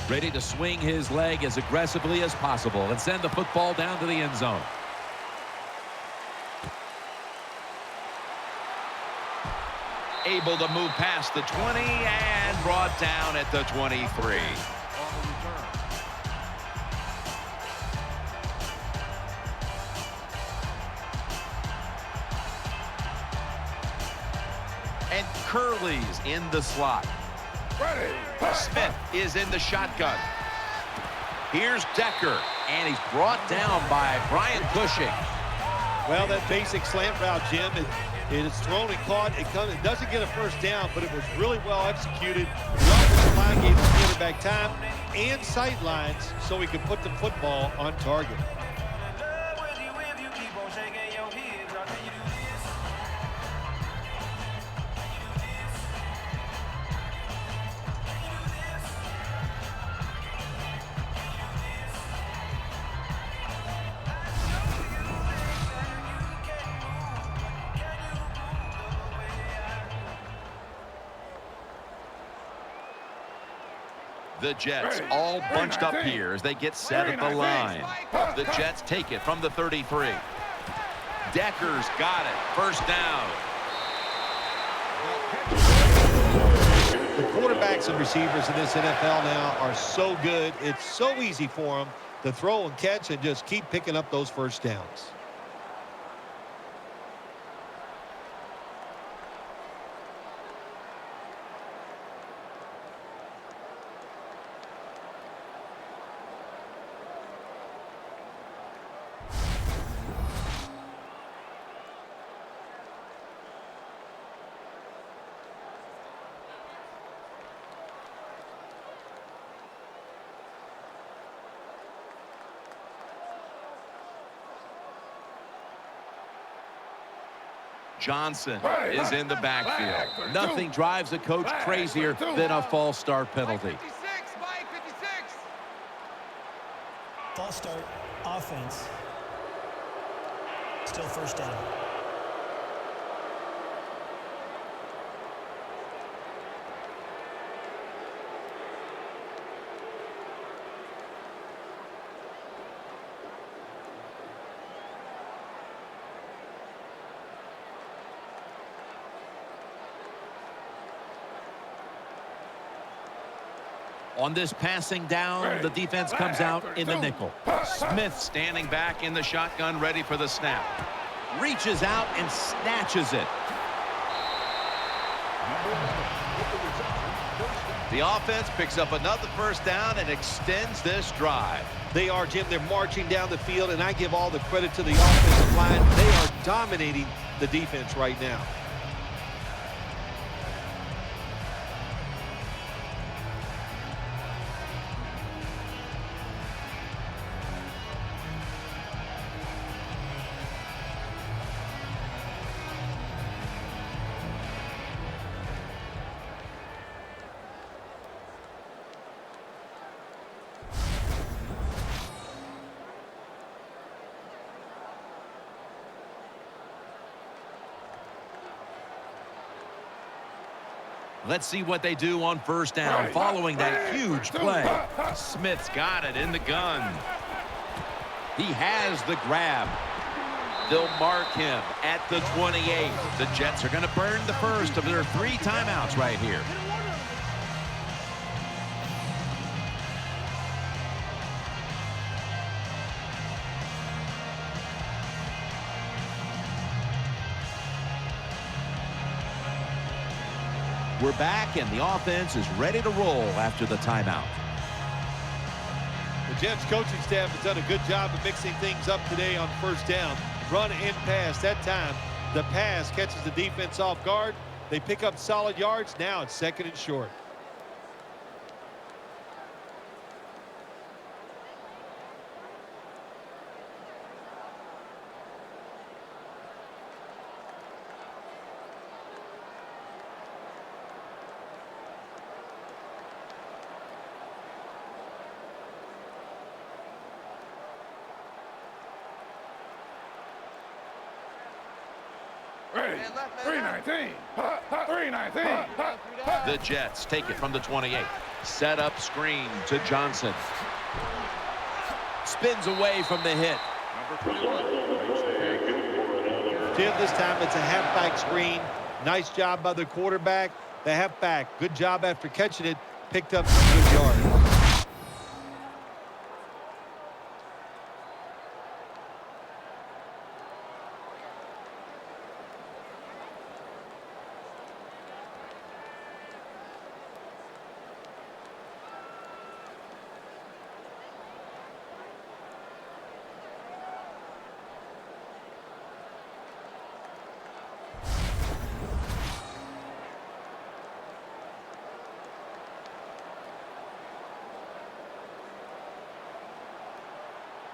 S1: Ready to swing his leg as aggressively as possible and send the football down to the end zone. Able to move past the 20 and brought down at the 23. And Curley's in the slot. Smith is in the shotgun. Here's Decker, and he's brought down by Brian Cushing.
S2: Well, that basic slant route, Jim, it is thrown and caught. It doesn't get a first down, but it was really well executed. The offensive line gave the quarterback time and sight lines so he could put the football on target.
S1: The Jets all bunched up here as they get set at the line. The Jets take it from the 33. Decker's got it. First down.
S2: The quarterbacks and receivers in this NFL now are so good. It's so easy for them to throw and catch and just keep picking up those first downs.
S1: Johnson is in the backfield. Nothing drives a coach crazier than a false start penalty.
S3: 56, Mike, 56.
S4: False start, offense. Still first down.
S1: On this passing down, the defense comes out in the nickel. Smith standing back in the shotgun, ready for the snap. Reaches out and snatches it. The offense picks up another first down and extends this drive.
S2: They are, Jim. They're marching down the field, and I give all the credit to the offensive line. They are dominating the defense right now.
S1: Let's see what they do on first down following that huge play. Smith's got it in the gun. He has the grab. They'll mark him at the 28. The Jets are going to burn the first of their 3 timeouts right here. We're back, and the offense is ready to roll after the timeout.
S2: The Jets coaching staff has done a good job of mixing things up today on first down. Run and pass. That time, the pass catches the defense off guard. They pick up solid yards. Now it's 2nd and short.
S3: Ready. 319. 319.
S1: The Jets take it from the 28. Set up screen to Johnson. Spins away from the hit.
S2: Jim, this time it's a halfback screen. Nice job by the quarterback. The halfback, good job after catching it. Picked up some good yards.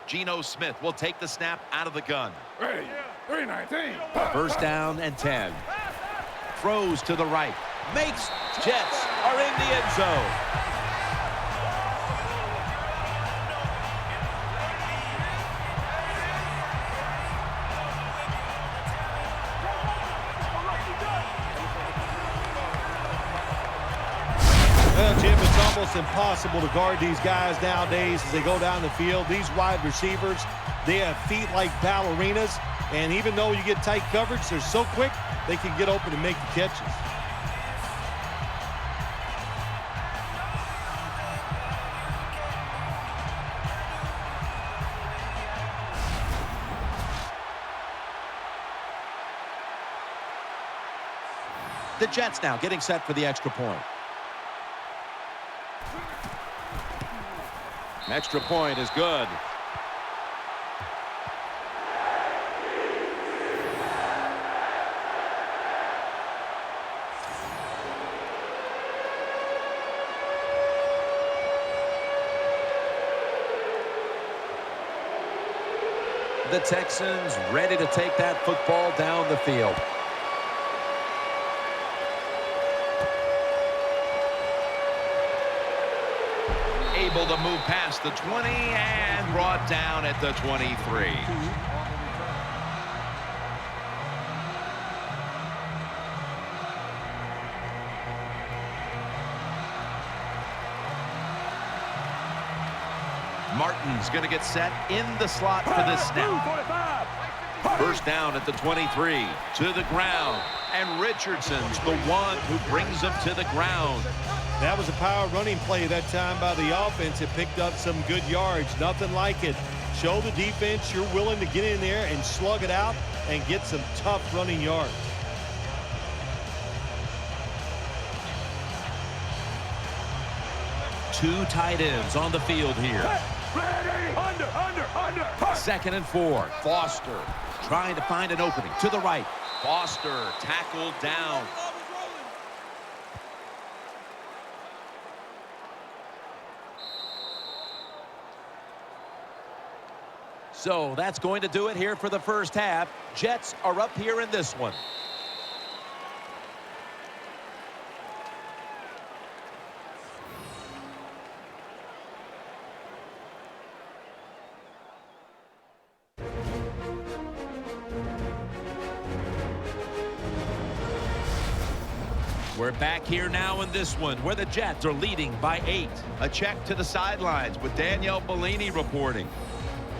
S1: Geno Smith will take the snap out of the gun.
S3: Ready. 319.
S1: First down and 10. Throws to the right. Makes. Jets are in the end zone.
S2: Well, Jim, it's almost impossible to guard these guys nowadays as they go down the field. These wide receivers, they have feet like ballerinas, and even though you get tight coverage, they're so quick, they can get open and make the catches.
S1: The Jets now getting set for the extra point. Extra point is good. The Texans ready to take that football down the field. Able to move past the 20 and brought down at the 23. Martin's going to get set in the slot for this snap. First down at the 23. To the ground. And Richardson's the one who brings him to the ground.
S2: That was a power running play that time by the offense. It picked up some good yards. Nothing like it. Show the defense you're willing to get in there and slug it out and get some tough running yards.
S1: Two tight ends on the field here.
S3: Under.
S1: 2nd and 4. Foster trying to find an opening to the right. Foster tackled down. So that's going to do it here for the first half. Jets are up here in this one. We're back here now in this one where the Jets are leading by 8. A check to the sidelines with Danielle Bellini reporting.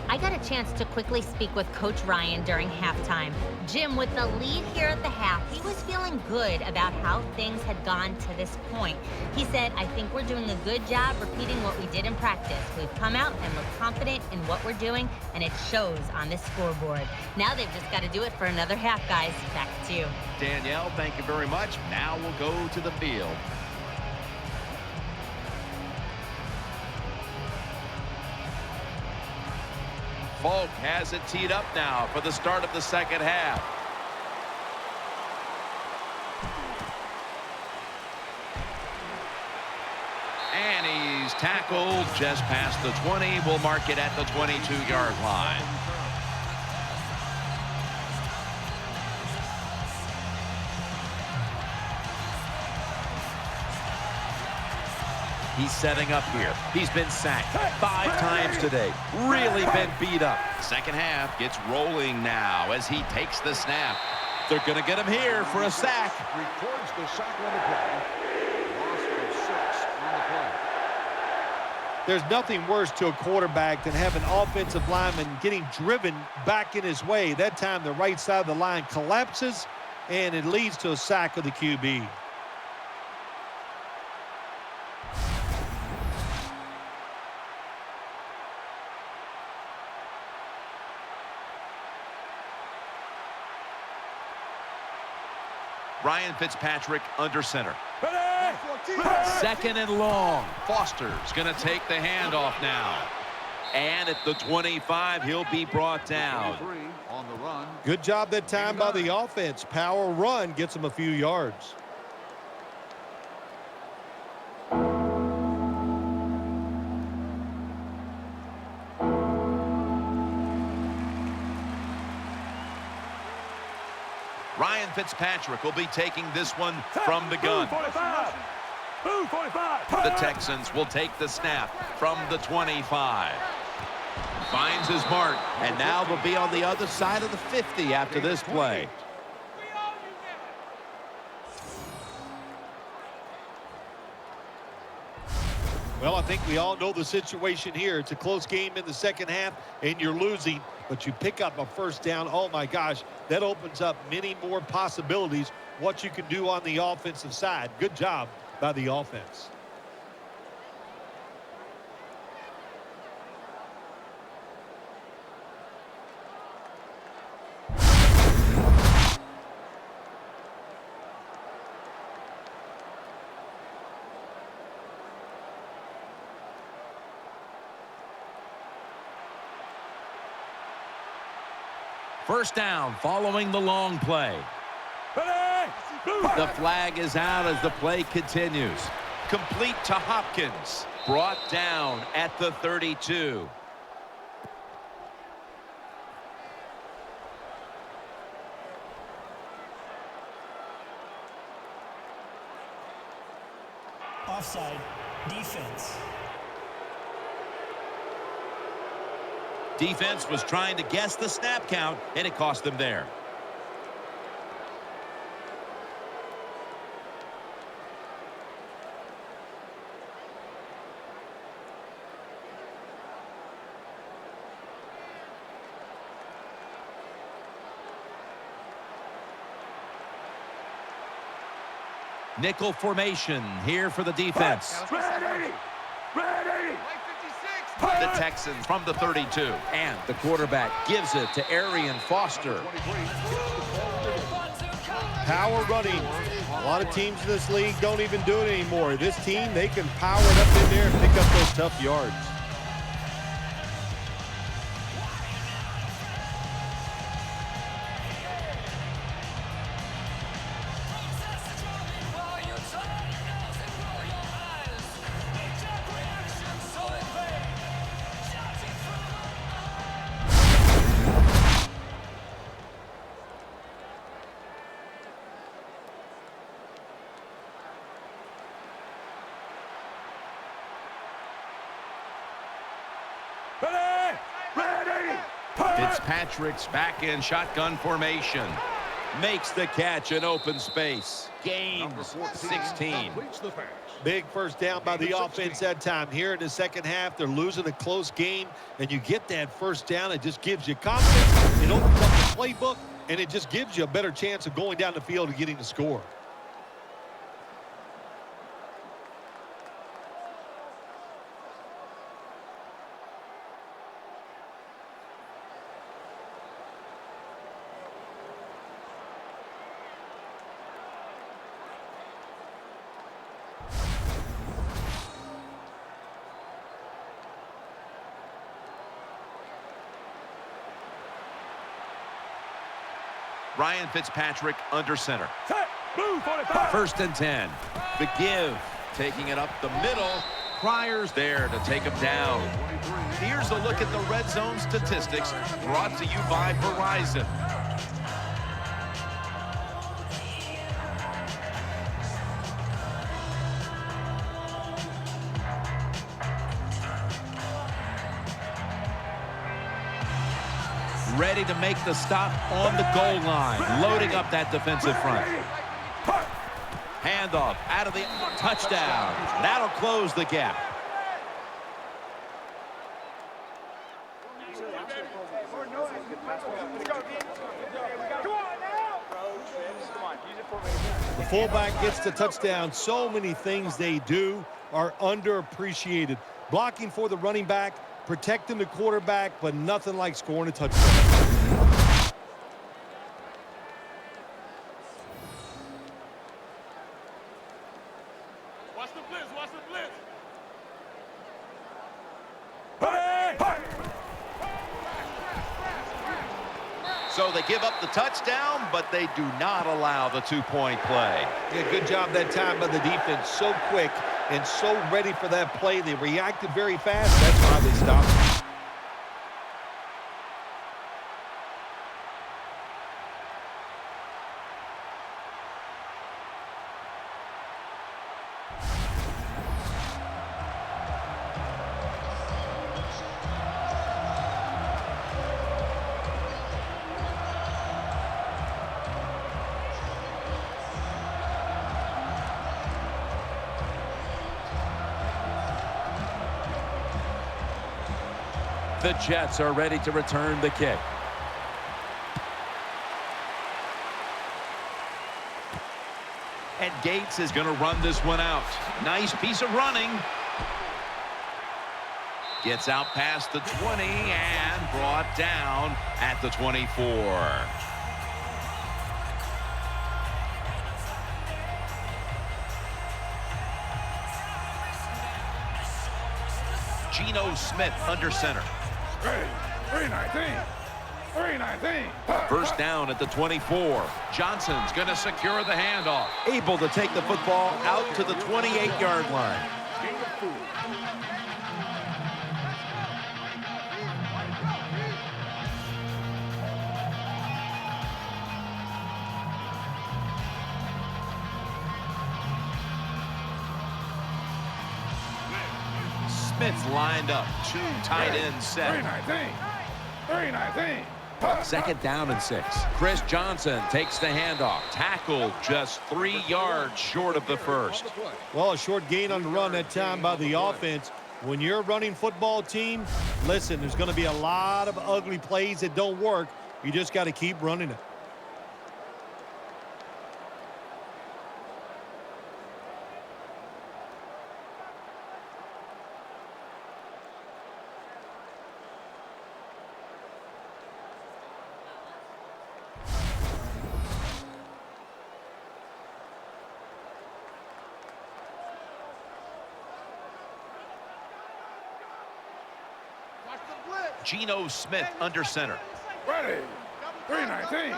S6: I got a chance to quickly speak with Coach Ryan during halftime. Jim, with the lead here at the half, he was feeling good about how things had gone to this point. He said, I think we're doing a good job repeating what we did in practice. We've come out and look confident in what we're doing, and it shows on this scoreboard. Now they've just got to do it for another half, guys. Back to you.
S1: Danielle, thank you very much. Now we'll go to the field. Falk has it teed up now for the start of the second half. And he's tackled just past the 20. We'll mark it at the 22-yard line. He's setting up here. He's been sacked 5 times today. Really been beat up. Second half gets rolling now as he takes the snap. They're going to get him here for a sack.
S5: Records the sack on the play. Loss of 6 on the play.
S2: There's nothing worse to a quarterback than having an offensive lineman getting driven back in his way. That time the right side of the line collapses and it leads to a sack of the QB.
S1: Ryan Fitzpatrick under center. 2nd and long. Foster's going to take the handoff now. And at the 25, he'll be brought down.
S5: On the run.
S2: Good job that time by the offense. Power run gets them a few yards.
S1: Ryan Fitzpatrick will be taking this one from the gun. The Texans will take the snap from the 25. Finds his mark, and now they'll be on the other side of the 50 after this play.
S2: Well, I think we all know the situation here. It's a close game in the second half, and you're losing, but you pick up a first down. Oh, my gosh, that opens up many more possibilities, what you can do on the offensive side. Good job by the offense.
S1: First down following the long play. The flag is out as the play continues. Complete to Hopkins. Brought down at the 32.
S4: Offside. Defense.
S1: Defense was trying to guess the snap count, and it cost them there. Nickel formation here for the defense.
S3: Ready! Ready!
S1: The Texans from the 32. And the quarterback gives it to Arian Foster.
S2: Power running. A lot of teams in this league don't even do it anymore. This team, they can power it up in there and pick up those tough yards.
S3: Ready! Ready!
S1: Fitzpatrick's back in shotgun formation. Makes the catch in open space. Gains 16.
S2: Big first down by the offense that time. Here in the second half, they're losing a close game, and you get that first down. It just gives you confidence. It opens up the playbook, and it just gives you a better chance of going down the field and getting the score.
S1: Ryan Fitzpatrick under center.
S3: Set! Blue 45!
S1: First and 10. The give. Taking it up the middle. Pryor's there to take him down. Here's a look at the red zone statistics brought to you by Verizon. Ready to make the stop on the goal line. Loading up that defensive front. Handoff out of the touchdown. That'll close the gap.
S2: The fullback gets the touchdown. So many things they do are underappreciated. Blocking for the running back, protecting the quarterback, but nothing like scoring a touchdown.
S3: Watch the blitz! Watch the blitz!
S1: So they give up the touchdown, but they do not allow the two-point play.
S2: Yeah, good job that time by the defense. So quick and so ready for that play. They reacted very fast. That's why they stopped.
S1: The Jets are ready to return the kick. And Gates is going to run this one out. Nice piece of running. Gets out past the 20 and brought down at the 24. Geno Smith under center.
S3: 319. 319.
S1: First down at the 24. Johnson's going to secure the handoff. Able to take the football out to the 28-yard line. Smith's lined up. Two tight ends set.
S3: 319. 3-19.
S1: Second down and 6. Chris Johnson takes the handoff. Tackled just 3 yards short of the first.
S2: Well, a short gain on the run that time by the offense. When you're a running football team, listen, there's going to be a lot of ugly plays that don't work. You just got to keep running it.
S1: Geno Smith under center.
S3: Ready. 3-19.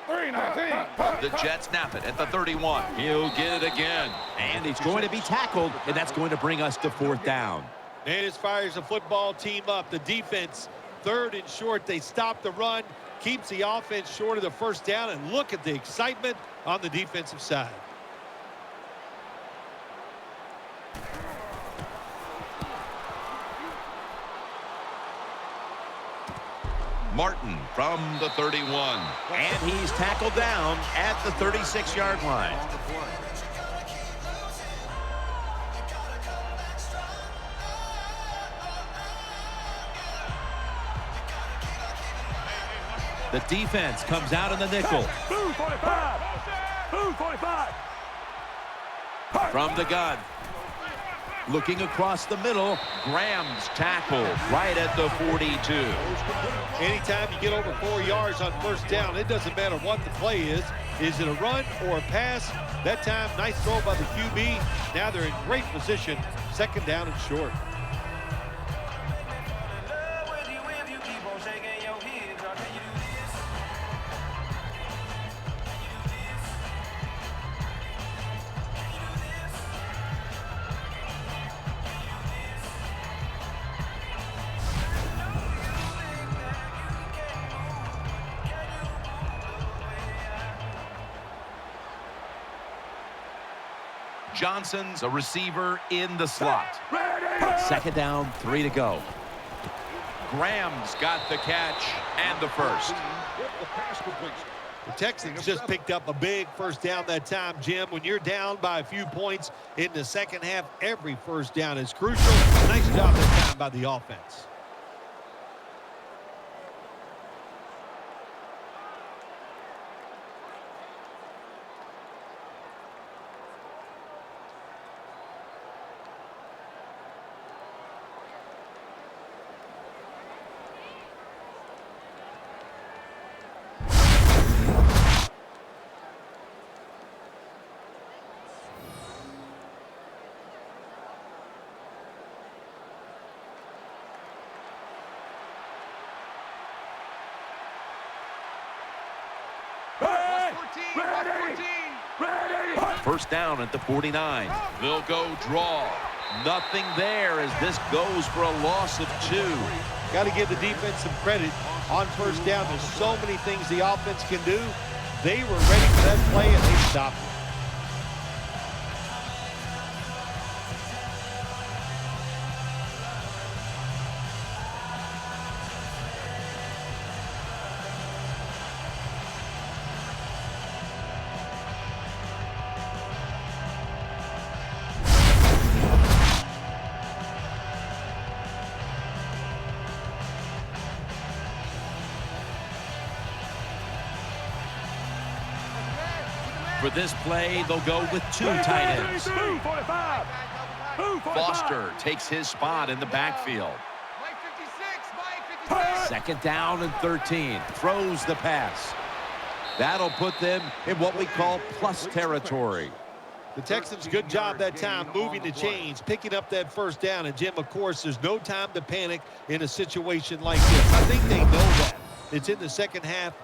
S3: 3-19.
S1: The Jets snap it at the 31. He'll get it again. And he's going to be tackled, and that's going to bring us to 4th down.
S2: And as fires the football team up, the defense, 3rd and short, they stop the run, keeps the offense short of the first down, and look at the excitement on the defensive side.
S1: Martin from the 31. And he's tackled down at the 36-yard line. The defense comes out in the nickel.
S3: 45. 45.
S1: From the gun. Looking across the middle, Graham's tackled right at the 42.
S2: Anytime you get over 4 yards on first down, it doesn't matter what the play is. Is it a run or a pass? That time, nice throw by the QB. Now they're in great position. 2nd down and short.
S1: Johnson's a receiver in the slot.
S3: Ready.
S1: 2nd down, 3 to go. Graham's got the catch and the first.
S2: The Texans just picked up a big first down that time, Jim. When you're down by a few points in the second half, every first down is crucial. Nice job that time by the offense.
S1: First down at the 49. They'll go draw. Nothing there as this goes for a loss of 2.
S2: Got to give the defense some credit on first down. There's so many things the offense can do. They were ready for that play, and they stopped it.
S1: For this play, they'll go with 2 tight ends. Foster takes his spot in the backfield. 2nd down and 13. Throws the pass. That'll put them in what we call plus territory.
S2: The Texans, good job that time moving the chains, picking up that first down. And, Jim, of course, there's no time to panic in a situation like this. I think they know that. It's in the second half.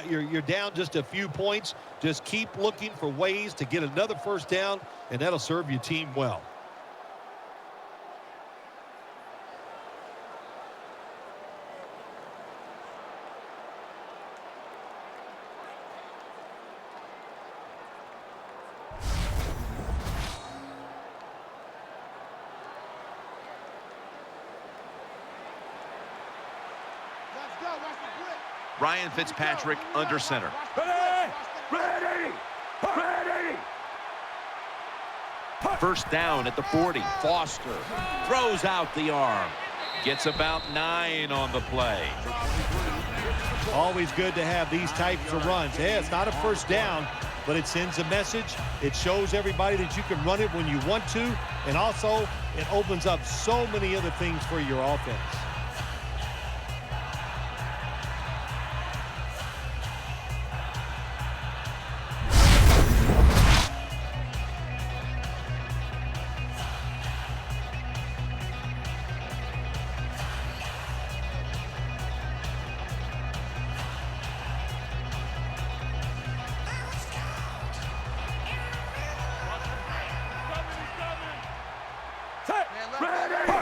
S2: You're down just a few points. Just keep looking for ways to get another first down, and that'll serve your team well.
S3: Let's go.
S1: Ryan Fitzpatrick under center.
S3: Ready! Ready! Ready!
S1: First down at the 40. Foster throws out the arm. Gets about 9 on the play.
S2: Always good to have these types of runs. Hey, it's not a first down, but it sends a message. It shows everybody that you can run it when you want to, and also it opens up so many other things for your offense.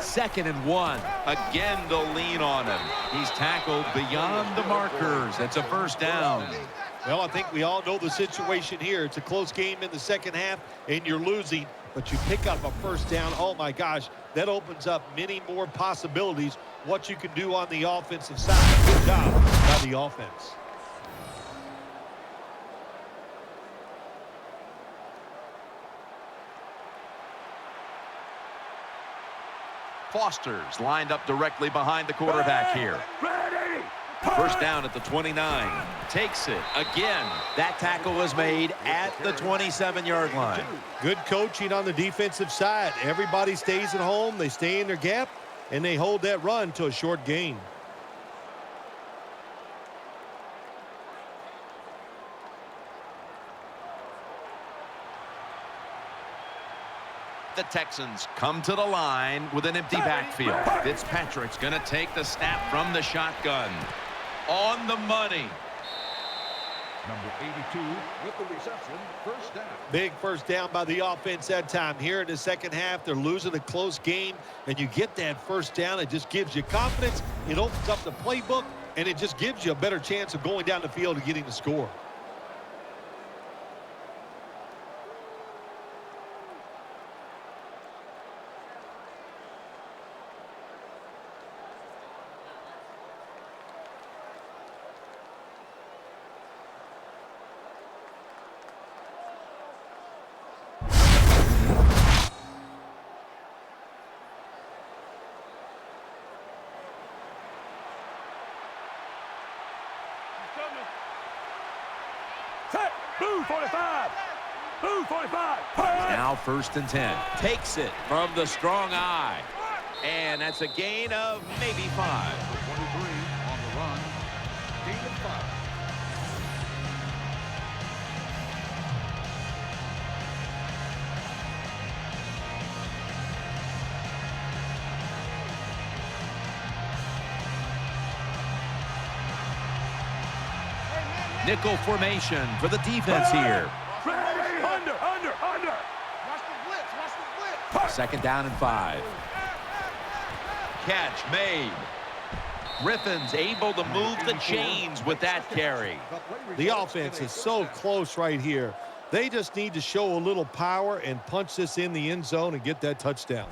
S1: Second and 1. Again, they'll lean on him. He's tackled beyond the markers. It's a first down.
S2: Well, I think we all know the situation here. It's a close game in the second half, and you're losing, but you pick up a first down. Oh, my gosh, that opens up many more possibilities, what you can do on the offensive side. Good job by the offense.
S1: Foster's lined up directly behind the quarterback here.
S3: Ready!
S1: First down at the 29. Takes it again. That tackle was made at the 27-yard line.
S2: Good coaching on the defensive side. Everybody stays at home. They stay in their gap, and they hold that run to a short gain.
S1: The Texans come to the line with an empty backfield. Fitzpatrick's going to take the snap from the shotgun. On the money.
S5: Number 82 with the reception. First down.
S2: Big first down by the offense that time. Here in the second half, they're losing a close game, and you get that first down. It just gives you confidence. It opens up the playbook, and it just gives you a better chance of going down the field and getting the score.
S3: Set! Blue 45! Blue 45!
S1: Now first and 10. Takes it from the strong eye. And that's a gain of maybe 5.
S5: 23 on the run. Gain of 5.
S1: Nickel formation for the defense here.
S3: Ready! Under! Watch the blitz! Watch the blitz!
S1: Second down and 5. Catch made. Griffin's able to move the chains with that carry.
S2: The offense is so close right here. They just need to show a little power and punch this in the end zone and get that touchdown.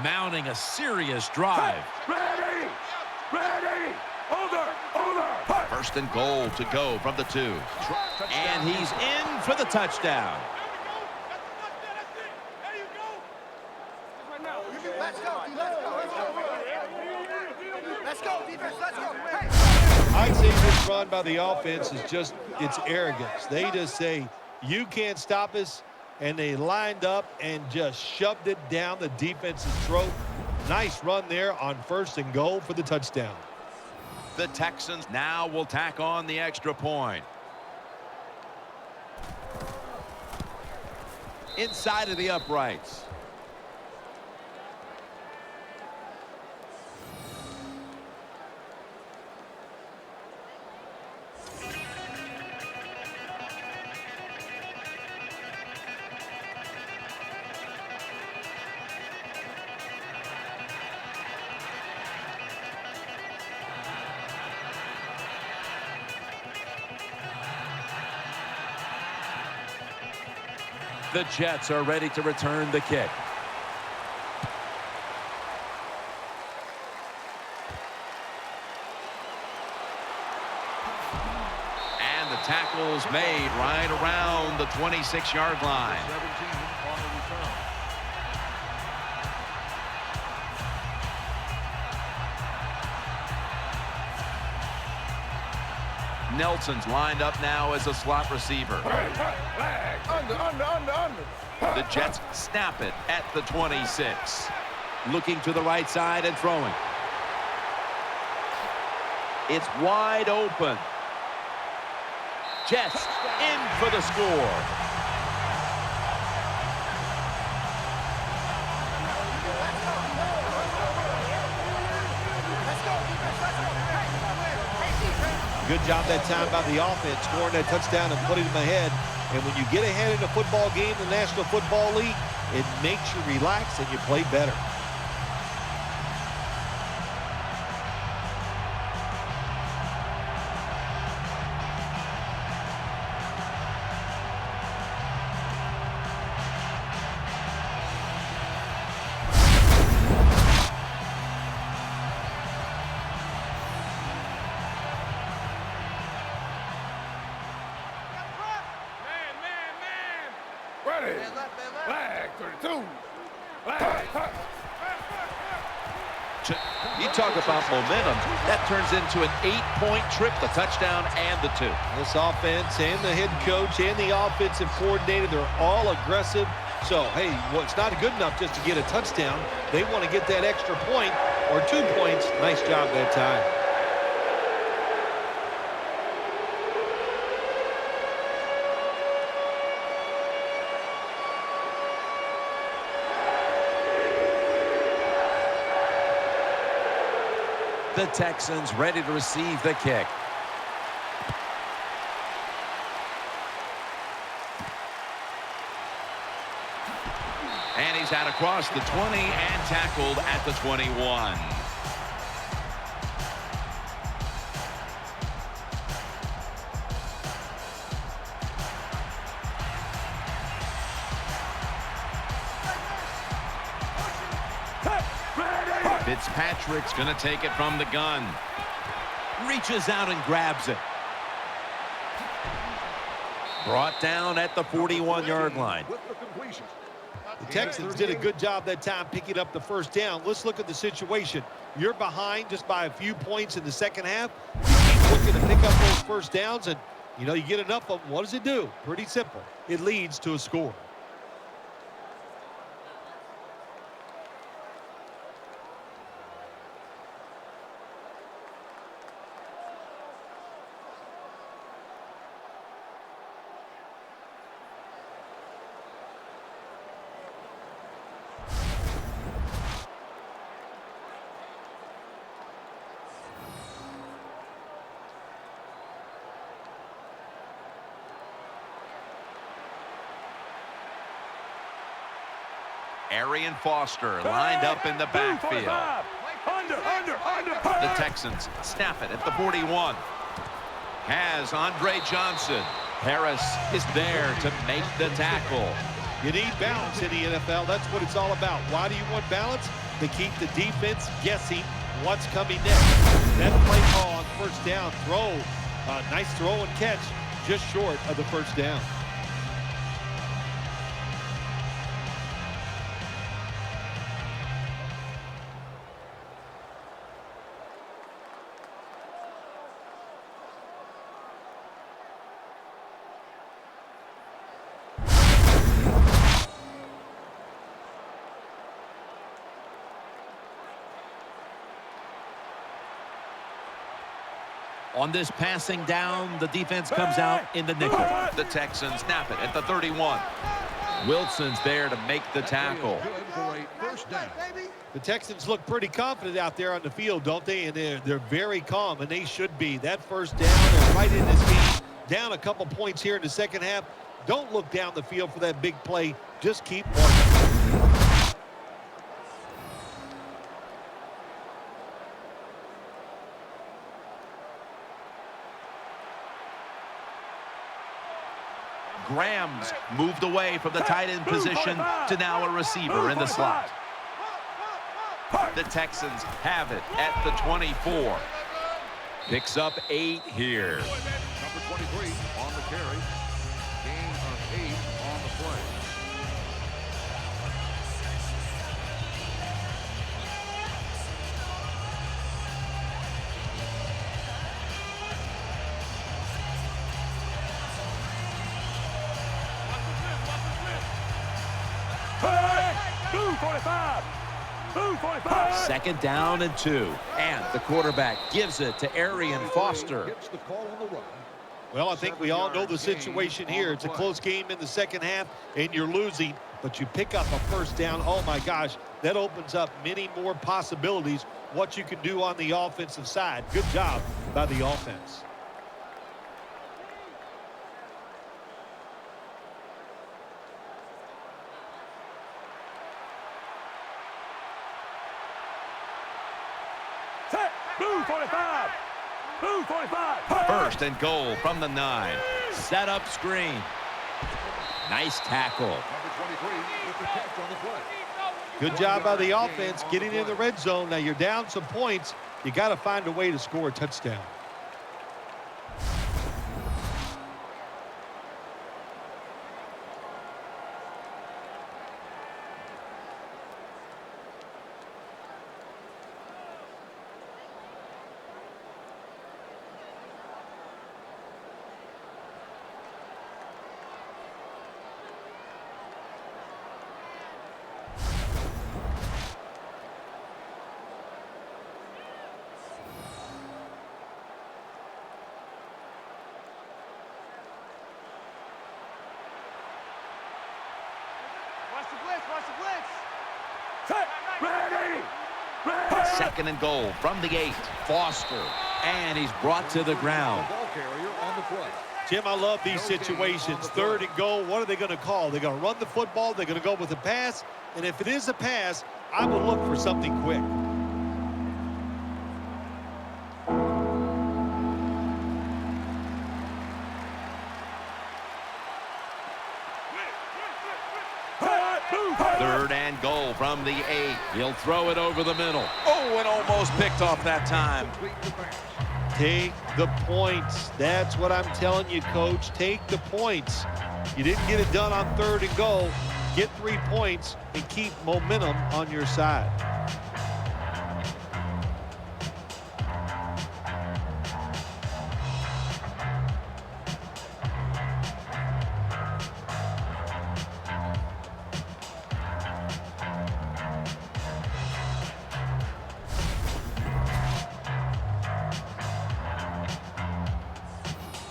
S1: Mounting a serious drive.
S3: Ready! Ready! Over!
S1: First and goal to go from the 2. And he's in for the touchdown.
S3: Let's go, defense, let's go.
S2: I'd say this run by the offense is just, it's arrogance. They just say, you can't stop us, and they lined up and just shoved it down the defense's throat. Nice run there on first and goal for the touchdown.
S1: The Texans now will tack on the extra point. Inside of the uprights. The Jets are ready to return the kick. And the tackle is made right around the 26-yard line.
S5: 17 on the return.
S1: Nelson's lined up now as a slot receiver. The Jets snap it at the 26. Looking to the right side and throwing. It's wide open. Jets in for the score.
S2: Good job that time by the offense, scoring that touchdown and putting them ahead. And when you get ahead in a football game in the National Football League, it makes you relax and you play better.
S3: Ready. Flag 32. Flag.
S1: You talk about momentum. That turns into an 8-point trip, the touchdown and the 2.
S2: This offense and the head coach and the offensive coordinator, they're all aggressive. So, hey, well, it's not good enough just to get a touchdown. They want to get that extra point or 2 points. Nice job that time.
S1: The Texans ready to receive the kick. And he's out across the 20 and tackled at the 21. Fitzpatrick's going to take it from the gun. Reaches out and grabs it. Brought down at the 41-yard line.
S5: With the completion.
S2: The Texans did a good job that time picking up the first down. Let's look at the situation. You're behind just by a few points in the second half. You keep looking to pick up those first downs, and, you know, you get enough of them. What does it do? Pretty simple. It leads to a score.
S1: Arian Foster lined up in the backfield. The Texans snap it at the 41. Has Andre Johnson. Harris is there to make the tackle.
S2: You need balance in the NFL. That's what it's all about. Why do you want balance? To keep the defense guessing what's coming next. That play call on first down throw. Nice throw and catch, just short of the first down.
S1: On this passing down, the defense comes out in the nickel. The Texans snap it at the 31. Wilson's there to make the tackle.
S2: The Texans look pretty confident out there on the field, don't they? And they're very calm, and they should be. That first down, they're right in this game. Down a couple points here in the second half. Don't look down the field for that big play. Just keep marching.
S1: Graham's moved away from the tight end position to now a receiver in the slot. The Texans have it at the 24. Picks up 8 here.
S5: Number 23 on the carry. Gain of 8 on the play.
S1: Second down and 2. And the quarterback gives it to Arian Foster.
S5: Gets the call on the run.
S2: Well, I think we all know the situation here. It's a close game in the second half, and you're losing, but you pick up a first down. Oh, my gosh, that opens up many more possibilities, what you can do on the offensive side. Good job by the offense.
S3: Blue 45. Blue 45.
S1: First and goal from the 9. Set up screen. Nice tackle.
S5: Number 23 with the catch on the play.
S2: Good job by the offense getting in the red zone. Now you're down some points. You got to find a way to score a touchdown.
S1: Second and goal from the 8. Foster. And he's brought to the ground.
S5: Ball carrier on the play.
S2: Jim, I love these situations. Third and goal, what are they going to call? They're going to run the football. They're going to go with a pass. And if it is a pass, I will look for something quick.
S1: Third and goal from the 8. He'll throw it over the middle. Oh, and almost picked off that time.
S2: Take the points. That's what I'm telling you, Coach. Take the points. You didn't get it done on third and goal. Get 3 points and keep momentum on your side.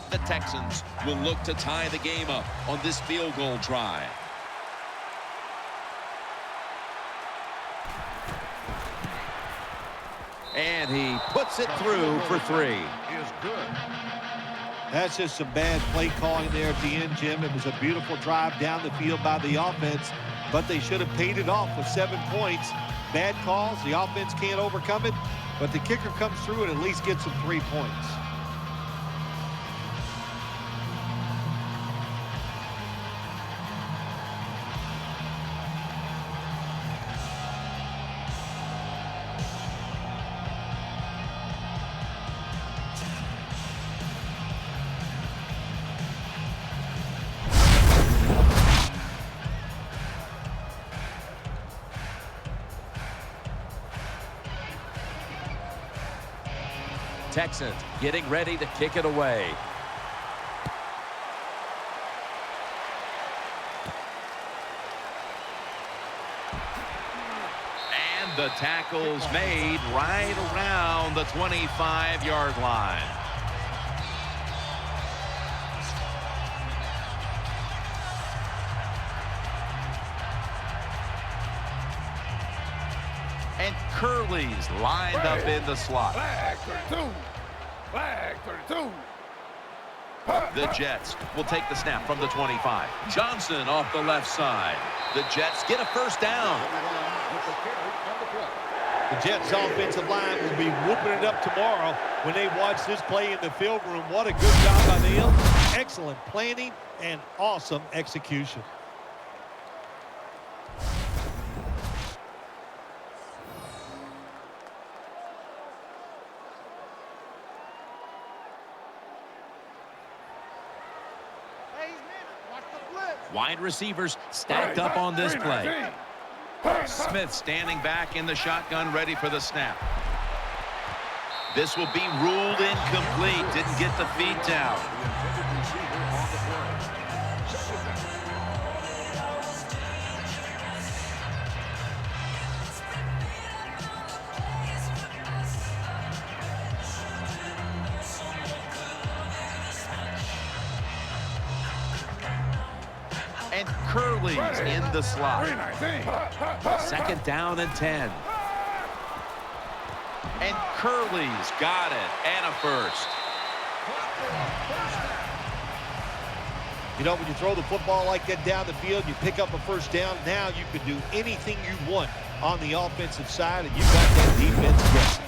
S1: The Texans will look to tie the game up on this field goal try. And he puts it through for 3.
S5: Is good.
S2: That's just some bad play calling there at the end, Jim. It was a beautiful drive down the field by the offense, but they should have paid it off with 7 points. Bad calls. The offense can't overcome it, but the kicker comes through and at least gets them 3 points.
S1: Texans getting ready to kick it away. And the tackle's made right around the 25-yard line. And Curley's lined up in the slot.
S3: Flag 32. Flag 32.
S1: The Jets will take the snap from the 25. Johnson off the left side. The Jets get a first down.
S2: The Jets offensive line will be whooping it up tomorrow when they watch this play in the field room. What a good job by them Excellent planning and awesome execution.
S1: Wide receivers stacked up on this play. Smith standing back in the shotgun, ready for the snap. This will be ruled incomplete. Didn't get the feet down. And Curley's in the slot. Second down and 10. And Curley's got it, and a first.
S2: You know, when you throw the football like that down the field, you pick up a first down, now you can do anything you want on the offensive side, and you got that defense guessing.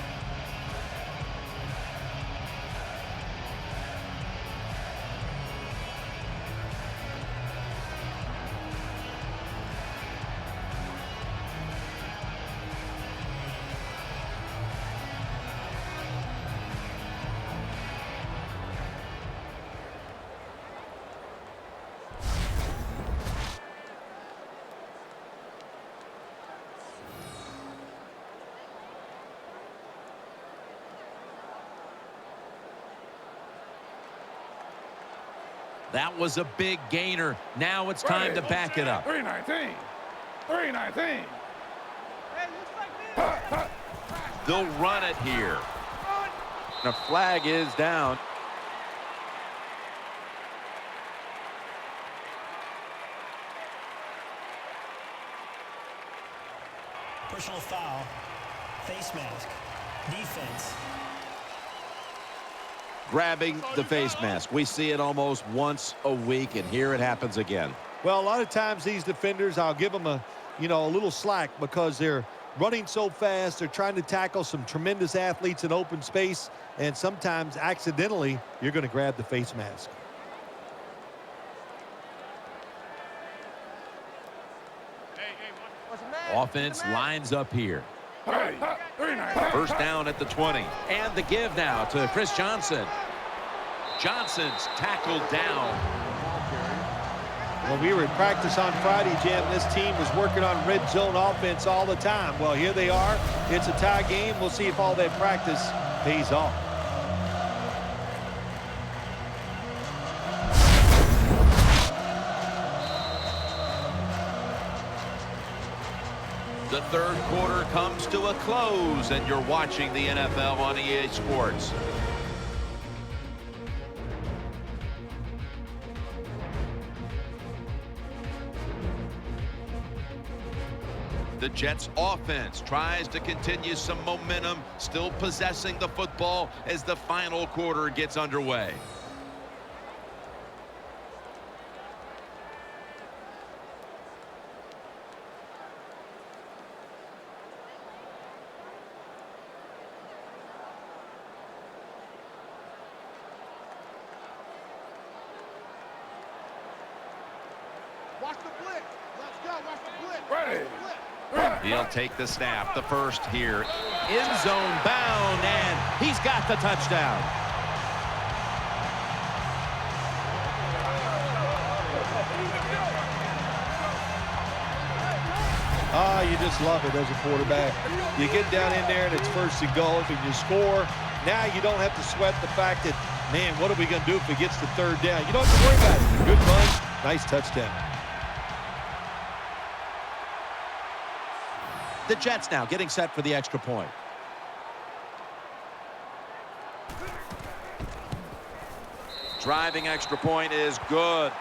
S1: That was a big gainer. Now it's time to back it up.
S3: 319. 319.
S1: They'll run it here. The flag is down.
S4: Personal foul. Face mask. Defense.
S1: Grabbing the face mask. We see it almost once a week, and here it happens again.
S2: Well, a lot of times these defenders, I'll give them a little slack because they're running so fast. They're trying to tackle some tremendous athletes in open space, and sometimes accidentally you're going to grab the face mask.
S1: Offense lines up here. First down at the 20. And the give now to Chris Johnson. Johnson's tackled down.
S2: When we were in practice on Friday, Jim, this team was working on red zone offense all the time. Well, here they are. It's a tie game. We'll see if all that practice pays off.
S1: The third quarter comes to a close, and you're watching the NFL on EA Sports. The Jets offense tries to continue some momentum, still possessing the football as the final quarter gets underway.
S3: Watch the blitz. Let's go. Watch the blitz. Ready.
S1: He'll take the snap, the first here. End zone bound, and he's got the touchdown.
S2: Ah, you just love it as a quarterback. You get down in there and it's first and goal, and you score. Now you don't have to sweat the fact that, man, what are we going to do if it gets to third down? You don't have to worry about it. Good run, nice touchdown.
S1: The Jets now getting set for the extra point. Driving extra point is good.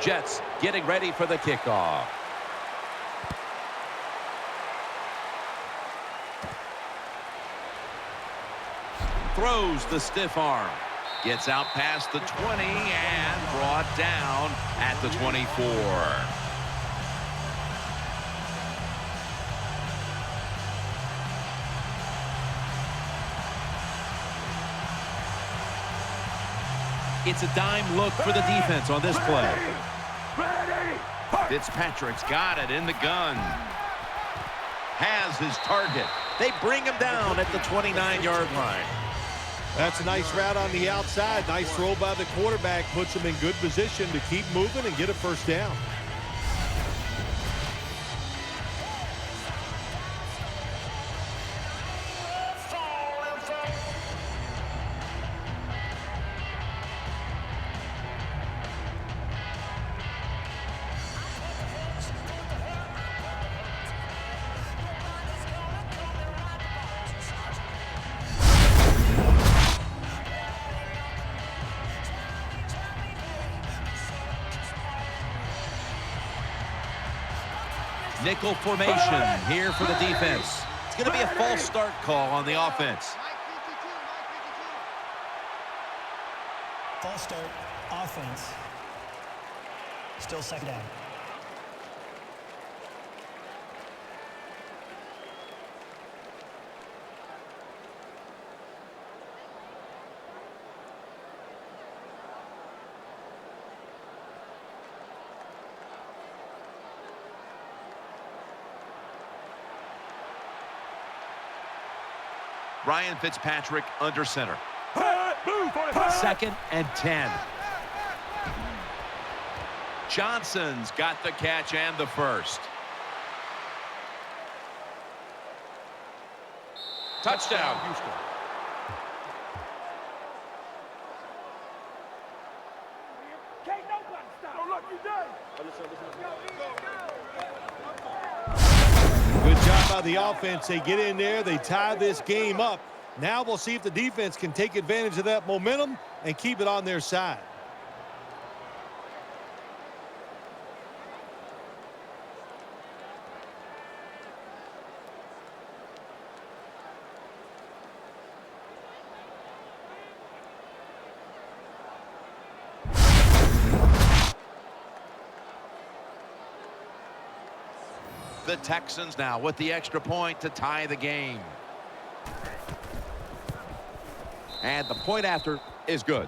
S1: Jets getting ready for the kickoff. throws the stiff arm. Gets out past the 20 and brought down at the 24. It's a dime look for the defense on this play. Fitzpatrick's got it in the gun. Has his target. They bring him down at the 29-yard line.
S2: That's a nice route on the outside. Nice throw by the quarterback. Puts him in good position to keep moving and get a first down.
S1: Nickel formation here for the defense. It's going to be a false start call on the offense.
S4: False start, offense. Still second down.
S1: Ryan Fitzpatrick under center. 2nd and 10. Johnson's got the catch and the first. Touchdown, Houston.
S2: Good job by the offense. They get in there. They tie this game up. Now we'll see if the defense can take advantage of that momentum and keep it on their side.
S1: The Texans now with the extra point to tie the game. And the point after is good.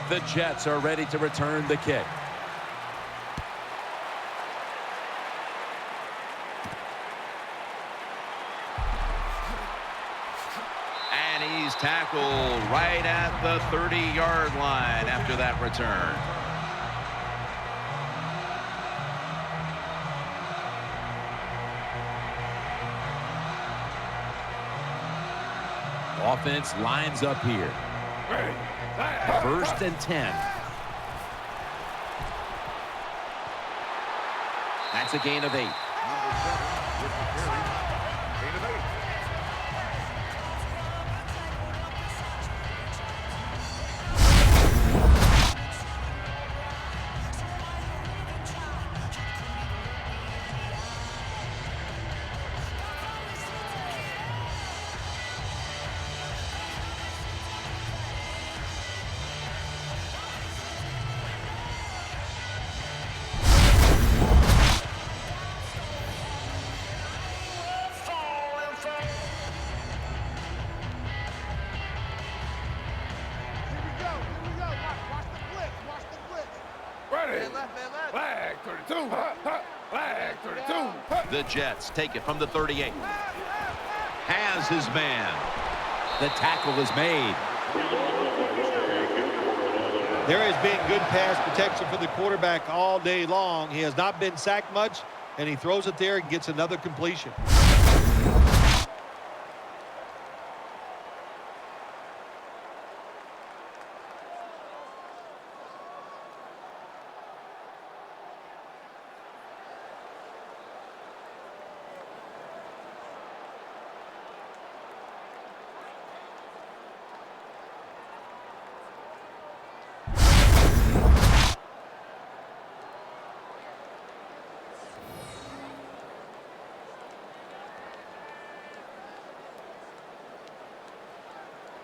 S1: The Jets are ready to return the kick. And he's tackled right at the 30-yard line after that return. Offense lines up here. 1st and 10. That's a gain of 8.
S3: Flag 32. Flag 32.
S1: The Jets take it from the 38. Has his man. The tackle is made.
S2: There has been good pass protection for the quarterback all day long. He has not been sacked much, and he throws it there and gets another completion.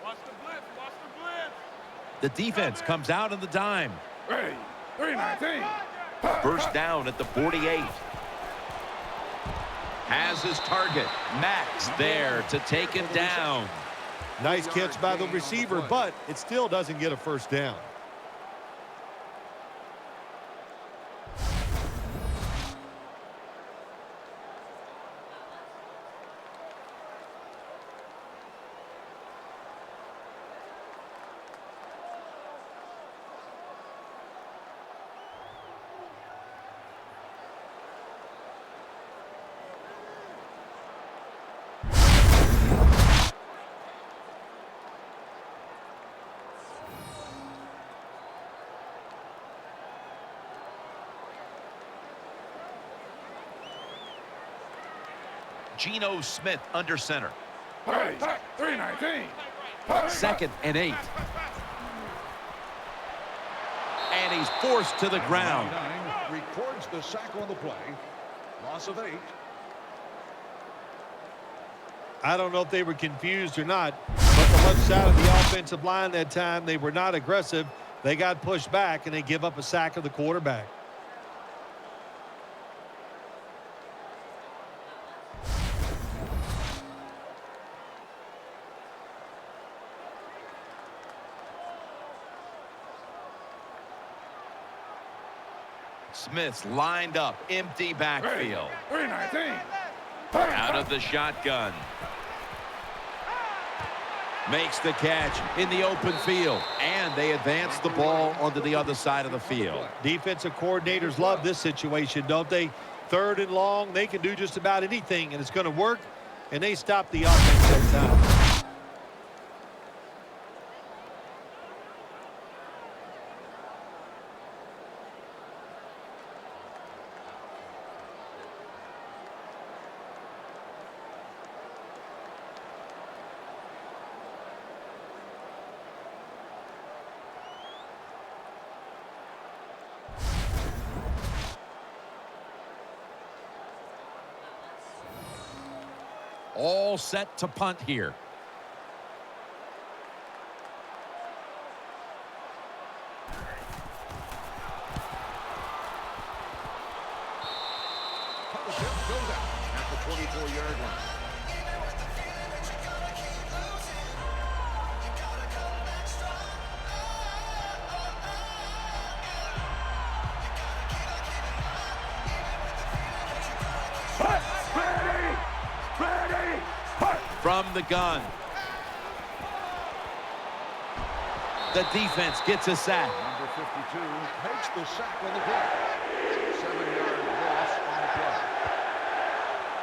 S3: Watch the blitz. Watch the blitz.
S1: The defense comes out on the dime.
S3: Ready. 319.
S1: First down at the 48. Has his target. Max there to take it down.
S2: Nice catch by the receiver, but it still doesn't get a first down.
S1: Geno Smith under center.
S3: 319.
S1: 2nd and 8. And he's forced to the ground.
S5: 99 records the sack on the play. Loss of 8.
S2: I don't know if they were confused or not, but the left side of the offensive line that time, they were not aggressive. They got pushed back, and they give up a sack of the quarterback.
S1: Smith's lined up, empty backfield.
S3: 319.
S1: Out of the shotgun. Makes the catch in the open field. And they advance the ball onto the other side of the field.
S2: Defensive coordinators love this situation, don't they? 3rd and long, they can do just about anything, and it's going to work, and they stop the offense that time.
S1: All set to punt here.
S5: Punt goes out at the 24-yard line.
S1: From the gun. The defense gets a sack.
S5: Number 52 makes the sack on the play. 7-yard loss on the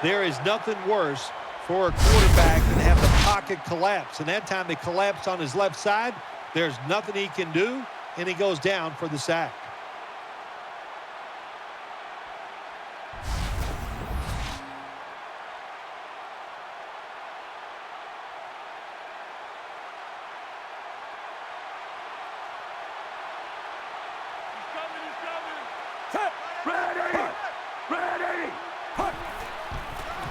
S5: play.
S2: There is nothing worse for a quarterback than have the pocket collapse. And that time it collapsed on his left side. There's nothing he can do, and he goes down for the sack.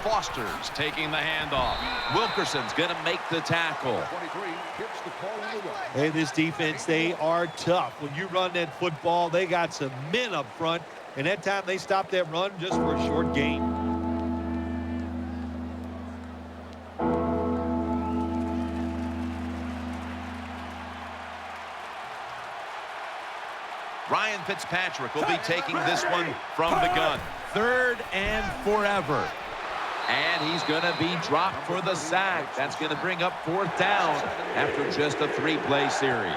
S1: Foster's taking the handoff. Wilkerson's going to make the tackle.
S5: 23 gets the call on the run.
S2: Hey, this defense, they are tough. When you run that football, they got some men up front, and that time they stopped that run just for a short gain.
S1: Ryan Fitzpatrick will be taking this one from the gun. 3rd and forever. And he's going to be dropped for the sack. That's going to bring up 4th down after just a 3-play series.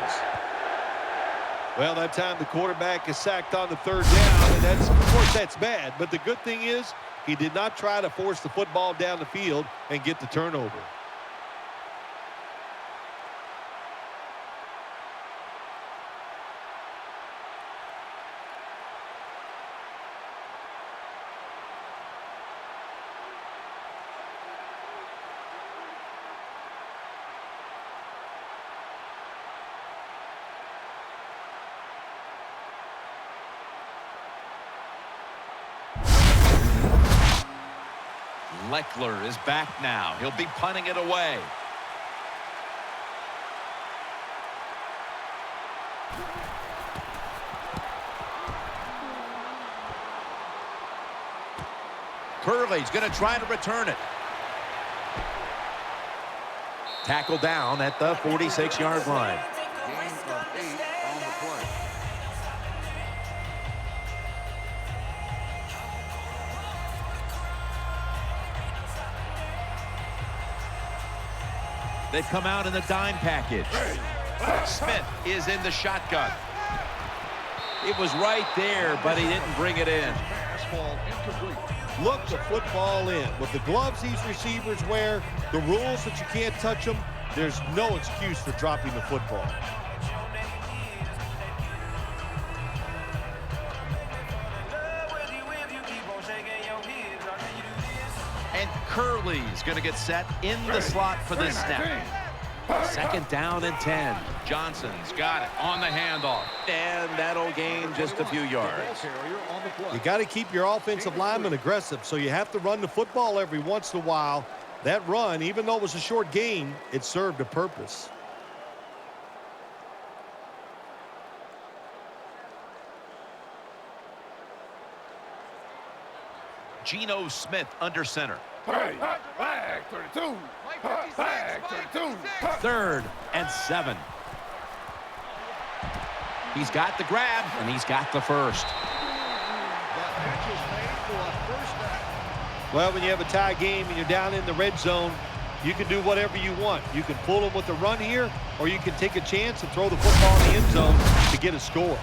S2: Well, that time the quarterback is sacked on the 3rd down, and that's, of course, that's bad. But the good thing is he did not try to force the football down the field and get the turnover.
S1: Leckler is back now. He'll be punting it away. Curley's going to try to return it. Tackle down at the 46-yard line.
S5: Gain of 8 on the play.
S1: They've come out in the dime package. Smith is in the shotgun. It was right there, but he didn't bring it in.
S5: Pass ball incomplete.
S2: Look the football in. With the gloves these receivers wear, the rules that you can't touch them, there's no excuse for dropping the football.
S1: And Curley's going to get set in the slot for this snap. Second down and 10. Johnson's got it on the handoff. And that'll gain just a few yards.
S5: Carrier on the play.
S2: You got to keep your offensive lineman aggressive, so you have to run the football every once in a while. That run, even though it was a short game, it served a purpose.
S1: Geno Smith under center.
S3: Flag 32. Flag 32.
S1: Third and 7. He's got the grab, and he's got the first.
S5: That catch is made for a first down.
S2: Well, when you have a tie game and you're down in the red zone, you can do whatever you want. You can pull them with a run here, or you can take a chance and throw the football in the end zone to get a score.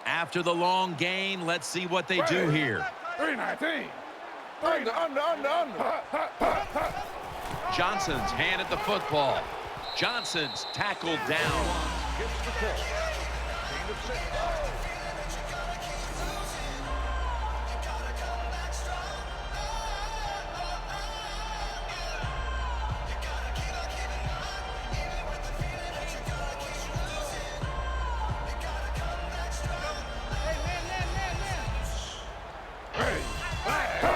S1: After the long gain, let's see what they do here.
S3: 319. Under.
S1: Johnson's handed the football. Johnson's tackled down.
S5: Gets the call. Gain of 6.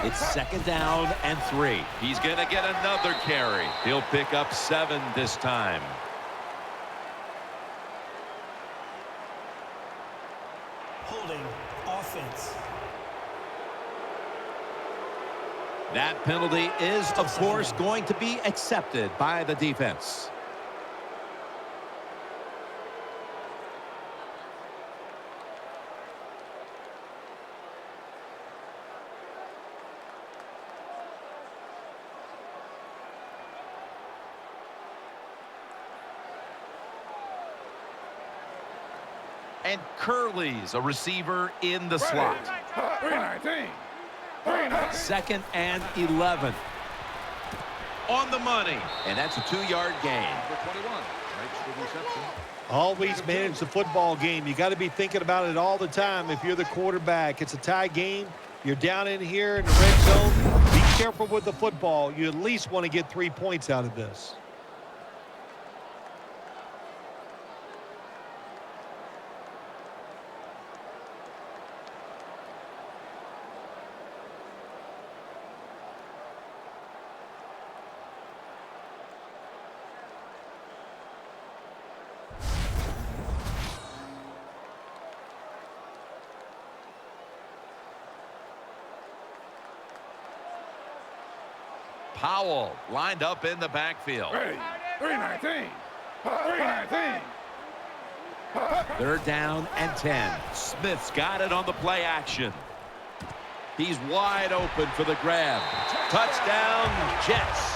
S1: It's second down and 3. He's going to get another carry. He'll pick up 7 this time.
S4: Holding offense.
S1: That penalty is, of course, going to be accepted by the defense. And Curley's a receiver in the slot.
S3: 319.
S1: Second and 11. On the money. And that's a 2-yard gain.
S5: Number 21 makes the reception.
S2: Always manage the football game. You got to be thinking about it all the time. If you're the quarterback, it's a tie game. You're down in here in the red zone. Be careful with the football. You at least want to get 3 points out of this.
S1: Powell lined up in the backfield.
S3: 319. 319.
S1: Third down and 10. Smith's got it on the play action. He's wide open for the grab. Touchdown, Jets.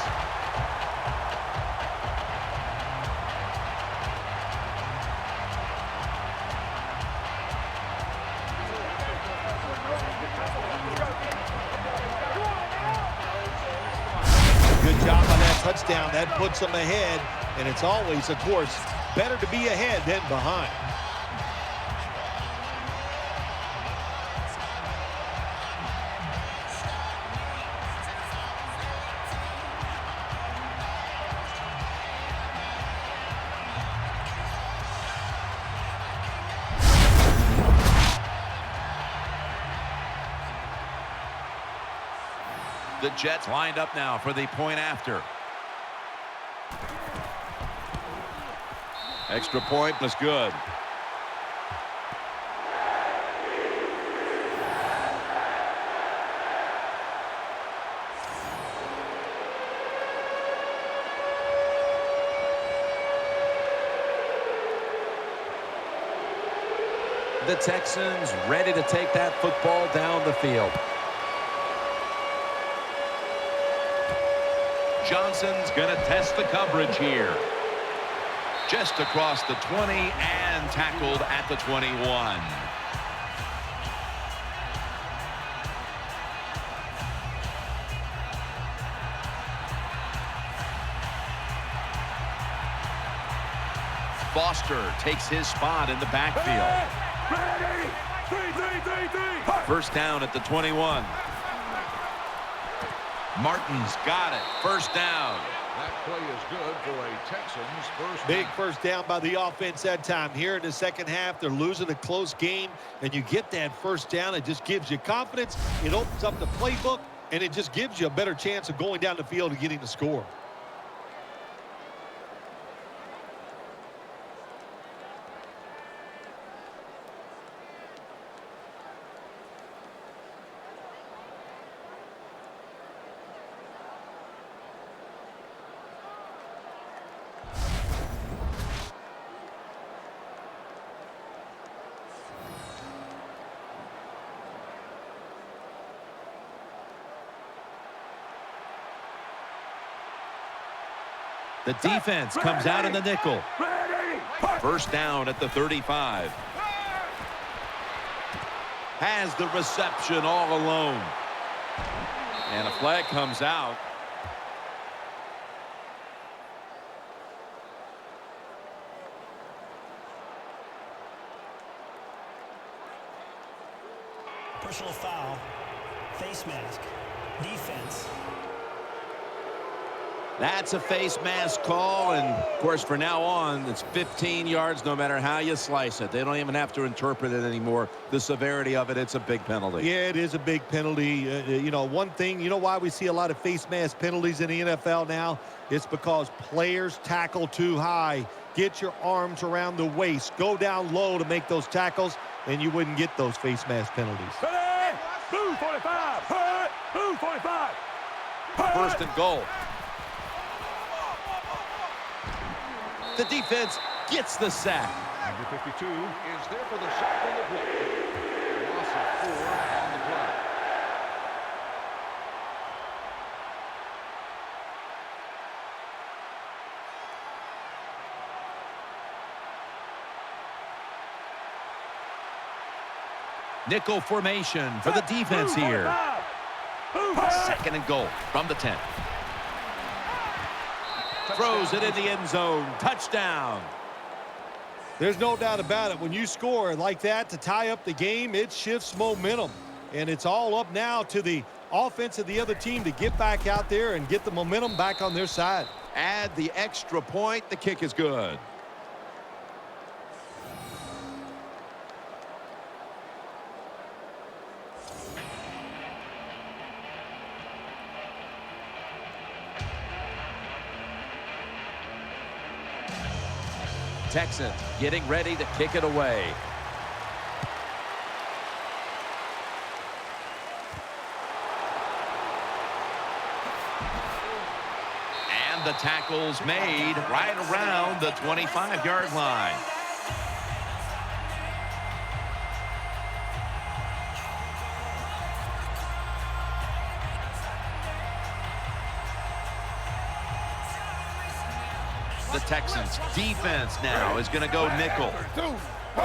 S2: Good job on that touchdown. That puts them ahead, and it's always, of course, better to be ahead than behind.
S1: The Jets lined up now for the point after. Extra point was good. The Texans ready to take that football down the field. Johnson's going to test the coverage here. Just across the 20 and tackled at the 21. Foster takes his spot in the backfield. First down at the 21. Martin's got it. First down.
S5: That play is good for a Texans first
S2: Big
S5: down.
S2: first down by the offense that time. Here in the second half, they're losing a close game, and you get that first down. It just gives you confidence. It opens up the playbook, and it just gives you a better chance of going down the field and getting the score.
S1: The defense comes out in the nickel. First down at the 35. Has the reception all alone. And a flag comes out.
S4: Personal foul. Face mask. Defense.
S1: That's a face mask call, and of course from now on it's 15 yards no matter how you slice it. They don't even have to interpret it anymore. The severity of it, it's a big penalty.
S2: Yeah, it is a big penalty. You know, one thing, you know why we see a lot of face mask penalties in the NFL now? It's because players tackle too high. Get your arms around the waist. Go down low to make those tackles, and you wouldn't get those face mask penalties.
S3: Blue 45. Blue 45.
S1: First and goal. The defense gets the sack.
S5: Number 52 is there for the sack on the play. Loss of 4 on the play.
S1: Nickel formation for the defense here. Second and goal from the 10. Throws it in the end zone. Touchdown.
S2: There's no doubt about it. When you score like that to tie up the game, it shifts momentum. And it's all up now to the offense of the other team to get back out there and get the momentum back on their side.
S1: Add the extra point. The kick is good. Texans getting ready to kick it away. And the tackle's made right around the 25-yard line. The Texans defense now is going to go nickel.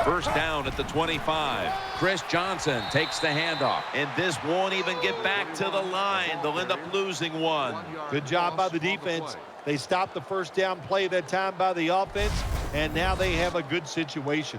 S1: First down at the 25. Chris Johnson takes the handoff, and this won't even get back to the line. They'll end up losing one.
S2: Good job by the defense. They stopped the first down play that time by the offense, and now they have a good situation.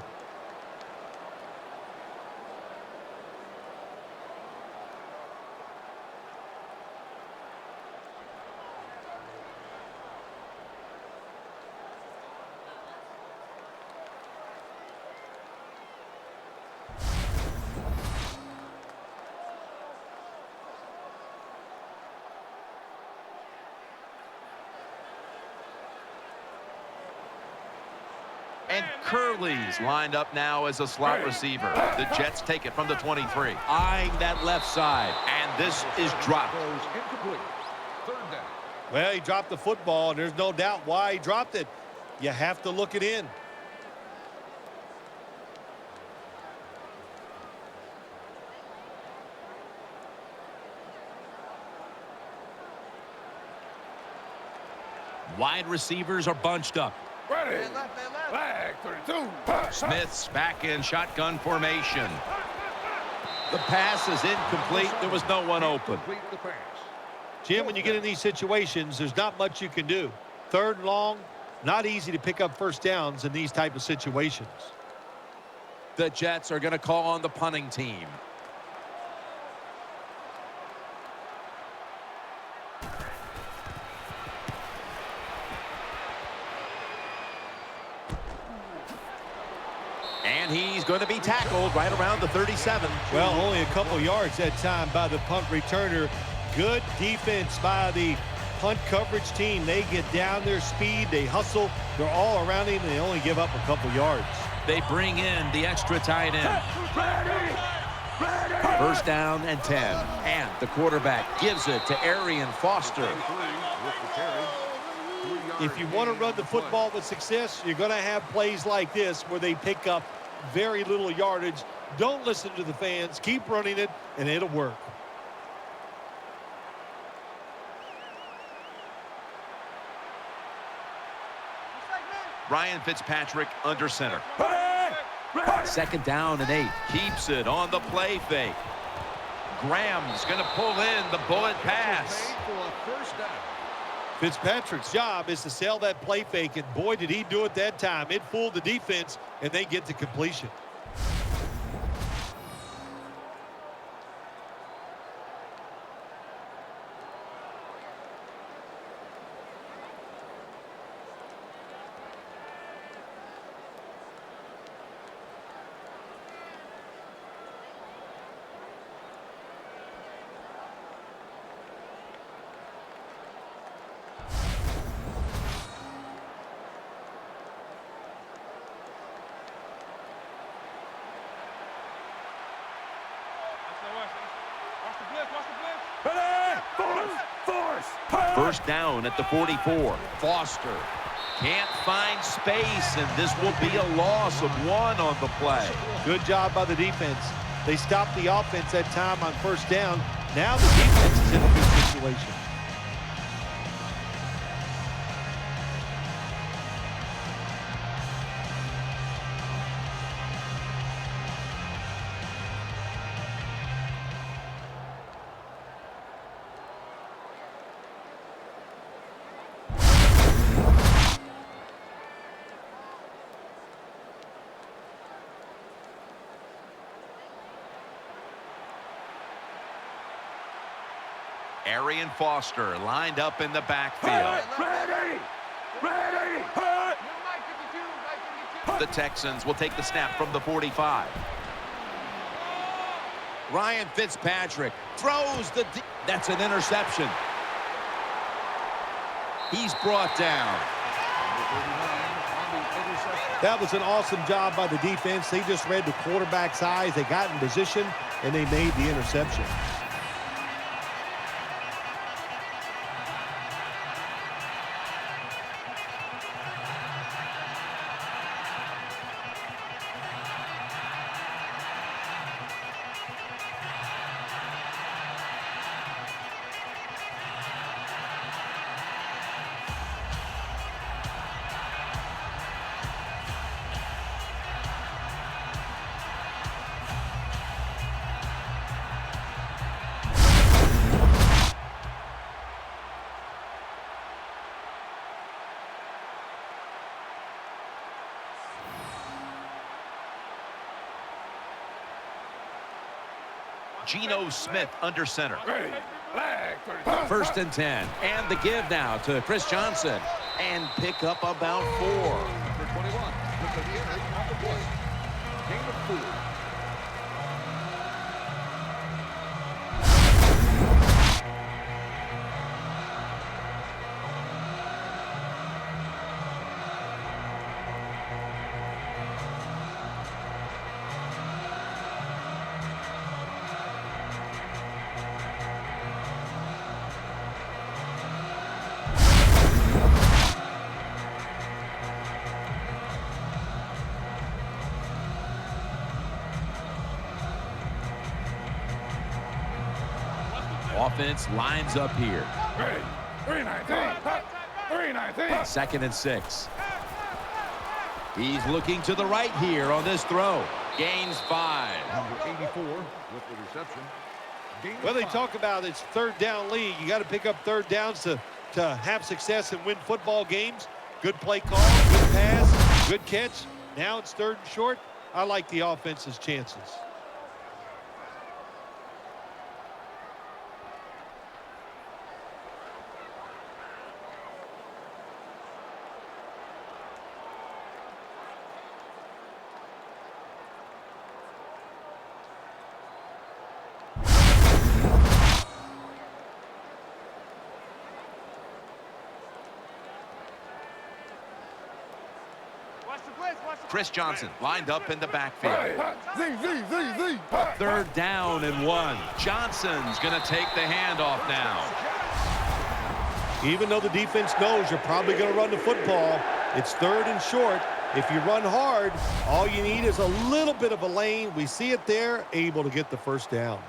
S1: And Curley's lined up now as a slot receiver. The Jets take it from the 23. Eyeing that left side. And this is dropped.
S5: Goes incomplete. Third down.
S2: Well, he dropped the football, and there's no doubt why he dropped it. You have to look it in.
S1: Wide receivers are bunched up.
S3: Ready. Flag 32.
S1: Smith's back in shotgun formation. The pass is incomplete. There was no one open.
S5: Complete the pass.
S2: Jim, when you get in these situations, there's not much you can do. Third and long, not easy to pick up first downs in these type of situations.
S1: The Jets are going to call on the punting team. And he's going to be tackled right around the 37.
S2: Well, only a couple yards that time by the punt returner. Good defense by the punt coverage team. They get down their speed. They hustle. They're all around him, and they only give up a couple yards.
S1: They bring in the extra tight end. First down and 10. And the quarterback gives it to Arian Foster.
S2: If you want to run the football with success, you're going to have plays like this where they pick up very little yardage. Don't listen to the fans. Keep running it, and it'll work.
S1: Ryan Fitzpatrick under center. Second down and 8. Keeps it on the play fake. Graham's going to pull in the bullet pass.
S2: Fitzpatrick's job is to sell that play fake, and boy, did he do it that time. It fooled the defense, and they get to completion.
S1: First down at the 44. Foster can't find space, and this will be a loss of 1 on the play.
S2: Good job by the defense. They stopped the offense that time on first down. Now the defense is in a good situation.
S1: Arian Foster lined up in the backfield. The Texans will take the snap from the 45. Ryan Fitzpatrick throws the... That's an interception. He's brought down.
S2: That was an awesome job by the defense. They just read the quarterback's eyes. They got in position, and they made the interception.
S1: Geno Smith under center.
S3: Ready. Flag 32.
S1: First and 10. And the give now to Chris Johnson. And pick up about 4.
S5: Number 21. With the entry on the play. Gain of 4.
S1: offense lines up here.
S3: 319. 319.
S1: 2nd and 6. He's looking to the right here on this throw. Gains 5.
S5: Number 84 with the reception.
S2: Well, they talk about it's 3rd down league. You got to pick up 3rd downs to have success and win football games. Good play call, good pass, good catch. Now it's 3rd and short. I like the offense's chances.
S1: Chris Johnson lined up in the backfield.
S3: Z.
S1: 3rd down and 1. Johnson's going to take the handoff now.
S2: Even though the defense knows you're probably going to run the football, it's 3rd and short. If you run hard, all you need is a little bit of a lane. We see it there, able to get the 1st down.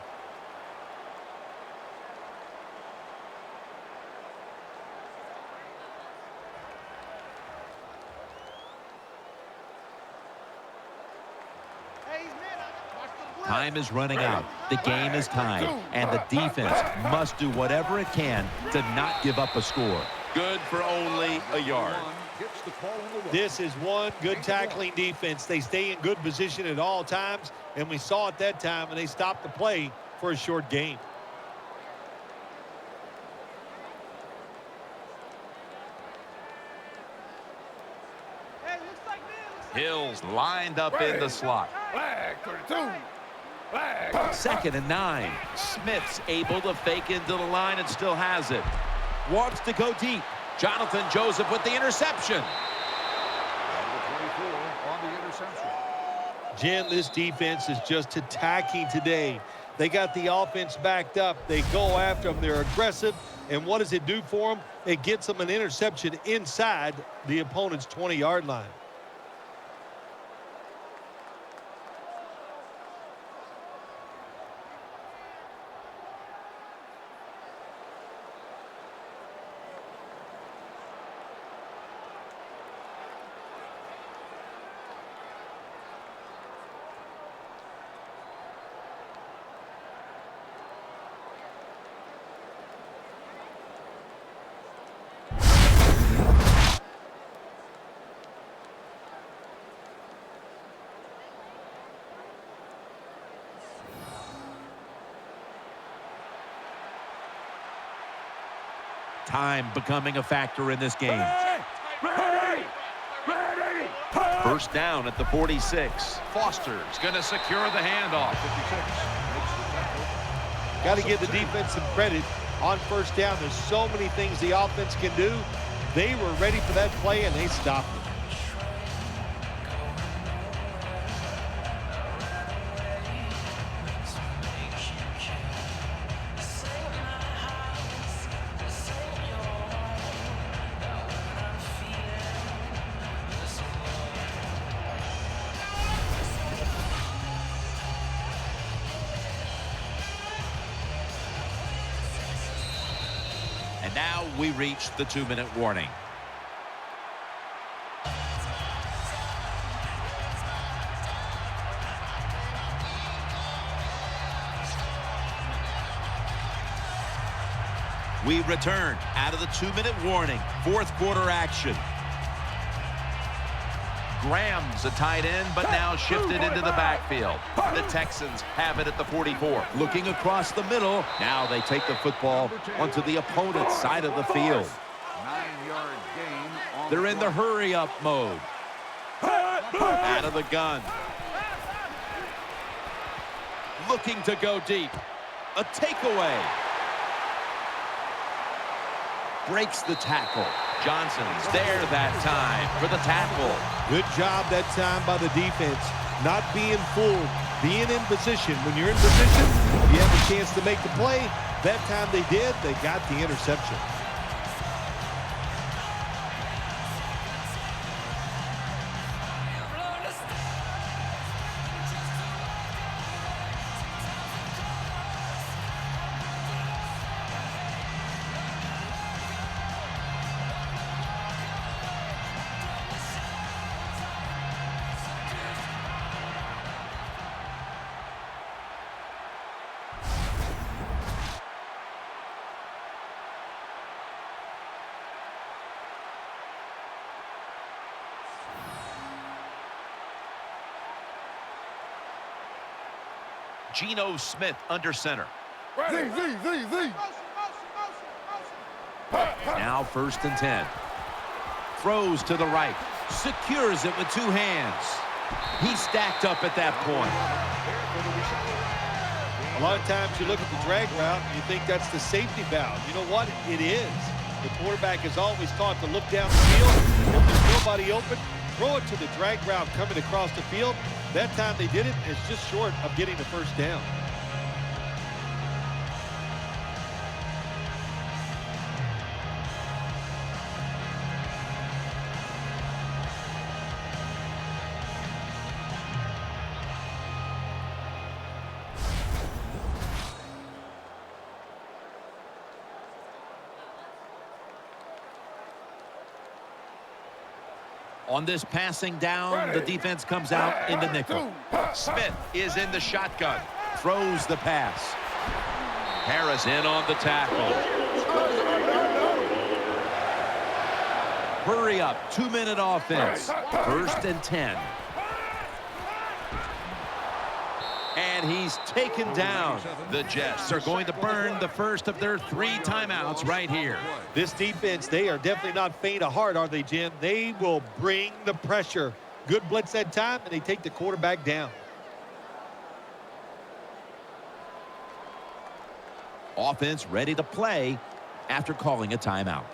S1: Time is running out. The game is tied, and the defense must do whatever it can to not give up a score. Good for only a yard.
S2: This is one good tackling defense. They stay in good position at all times, and we saw it that time, and they stopped the play for a short gain.
S1: Hills lined up in the slot.
S3: Flag 32. Flag.
S1: 2nd and 9. Smith's able to fake into the line and still has it. Wants to go deep. Jonathan Joseph with the interception.
S5: Number 24 on the interception.
S2: Jim, this defense is just attacking today. They got the offense backed up. They go after them. They're aggressive. And what does it do for them? It gets them an interception inside the opponent's 20-yard line.
S1: Time becoming a factor in this game.
S3: Ready.
S1: 1st down at the 46. Foster's going to secure the handoff.
S5: 56 makes the tackle.
S2: Got to give the defense some credit on 1st down. There's so many things the offense can do. They were ready for that play, and they stopped it.
S1: And now we reach the 2-minute warning. We return out of the 2-minute warning. 4th quarter action. Graham's a tight end, but now shifted into the backfield. The Texans have it at the 44. Looking across the middle. Now they take the football onto the opponent's side of the field.
S5: 9-yard gain.
S1: They're in the hurry-up mode. Out of the gun. Looking to go deep. A takeaway. Breaks the tackle. Johnson's there that time for the tackle.
S2: Good job that time by the defense. Not being fooled, being in position. When you're in position, you have a chance to make the play. That time they did. They got the interception.
S1: Geno Smith under center.
S3: Z.
S1: Now 1st and 10. Throws to the right. Secures it with 2 hands. He's stacked up at that point.
S2: A lot of times you look at the drag route and you think that's the safety valve. You know what? It is. The quarterback is always taught to look down the field. If there's nobody open, throw it to the drag route coming across the field. That time they did it. It's just short of getting the 1st down.
S1: On this passing down, the defense comes out in the nickel. Smith is in the shotgun. Throws the pass. Harris in on the tackle. Hurry up. 2-minute offense. 1st and 10. And he's taken down. The Jets are going to burn the first of their 3 timeouts right here.
S2: This defense, they are definitely not faint of heart, are they, Jim? They will bring the pressure. Good blitz that time, and they take the quarterback down.
S1: Offense ready to play after calling a timeout.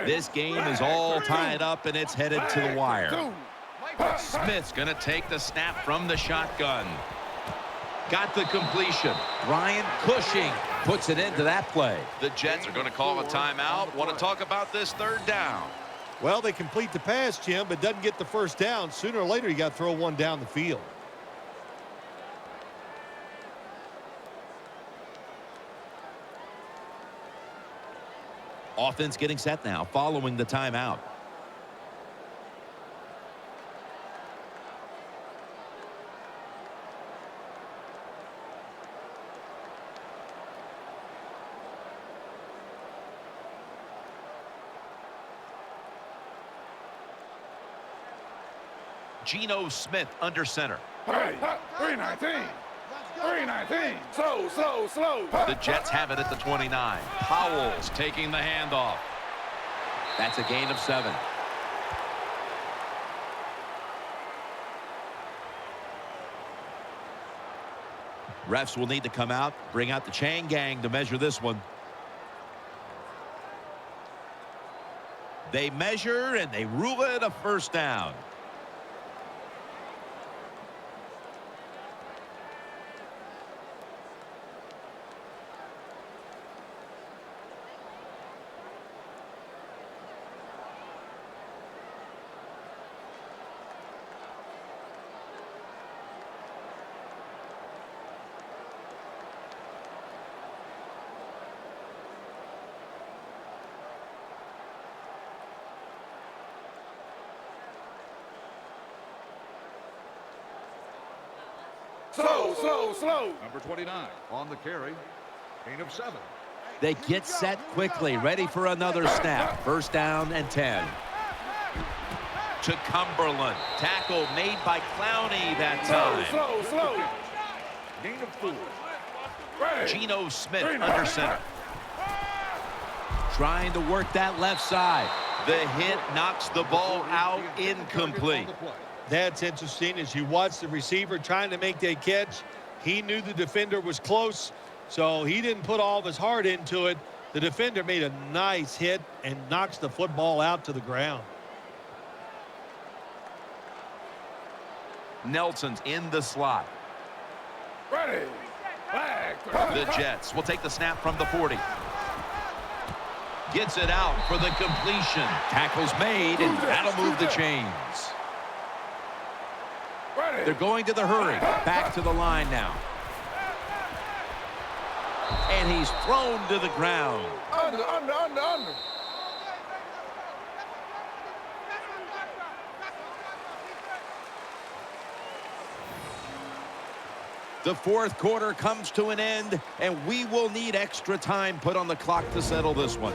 S1: This game is all tied up, and it's headed to the wire. Smith's going to take the snap from the shotgun. Got the completion. Ryan Cushing puts it into that play. The Jets are going to call a timeout. Want to talk about this 3rd down?
S2: Well, they complete the pass, Jim, but doesn't get the 1st down. Sooner or later, you got to throw one down the field.
S1: Offense getting set now following the timeout. Geno Smith under center.
S3: 319. Slow.
S1: The Jets have it at the 29. Powell's taking the handoff. That's a gain of 7. Refs will need to come out, bring out the chain gang to measure this one. They measure and they rule it a 1st down.
S3: Slow.
S5: Number 29 on the carry. Gain of 7.
S1: They get set quickly, ready for another snap. 1st down and 10. To Cumberland. Tackle made by Clowney that time.
S3: Slow.
S5: Gain of 4.
S1: Geno Smith under center. Trying to work that left side. The hit knocks the ball out, incomplete.
S2: That's interesting. As you watch the receiver trying to make that catch, he knew the defender was close, so he didn't put all of his heart into it. The defender made a nice hit and knocks the football out to the ground.
S1: Nelson's in the slot.
S3: Ready.
S1: The Jets will take the snap from the 40. Gets it out for the completion. Tackle's made, and that'll move the chains. They're going to the hurry. Back to the line now. And he's thrown to the ground.
S3: Under.
S1: The fourth quarter comes to an end, and we will need extra time put on the clock to settle this one.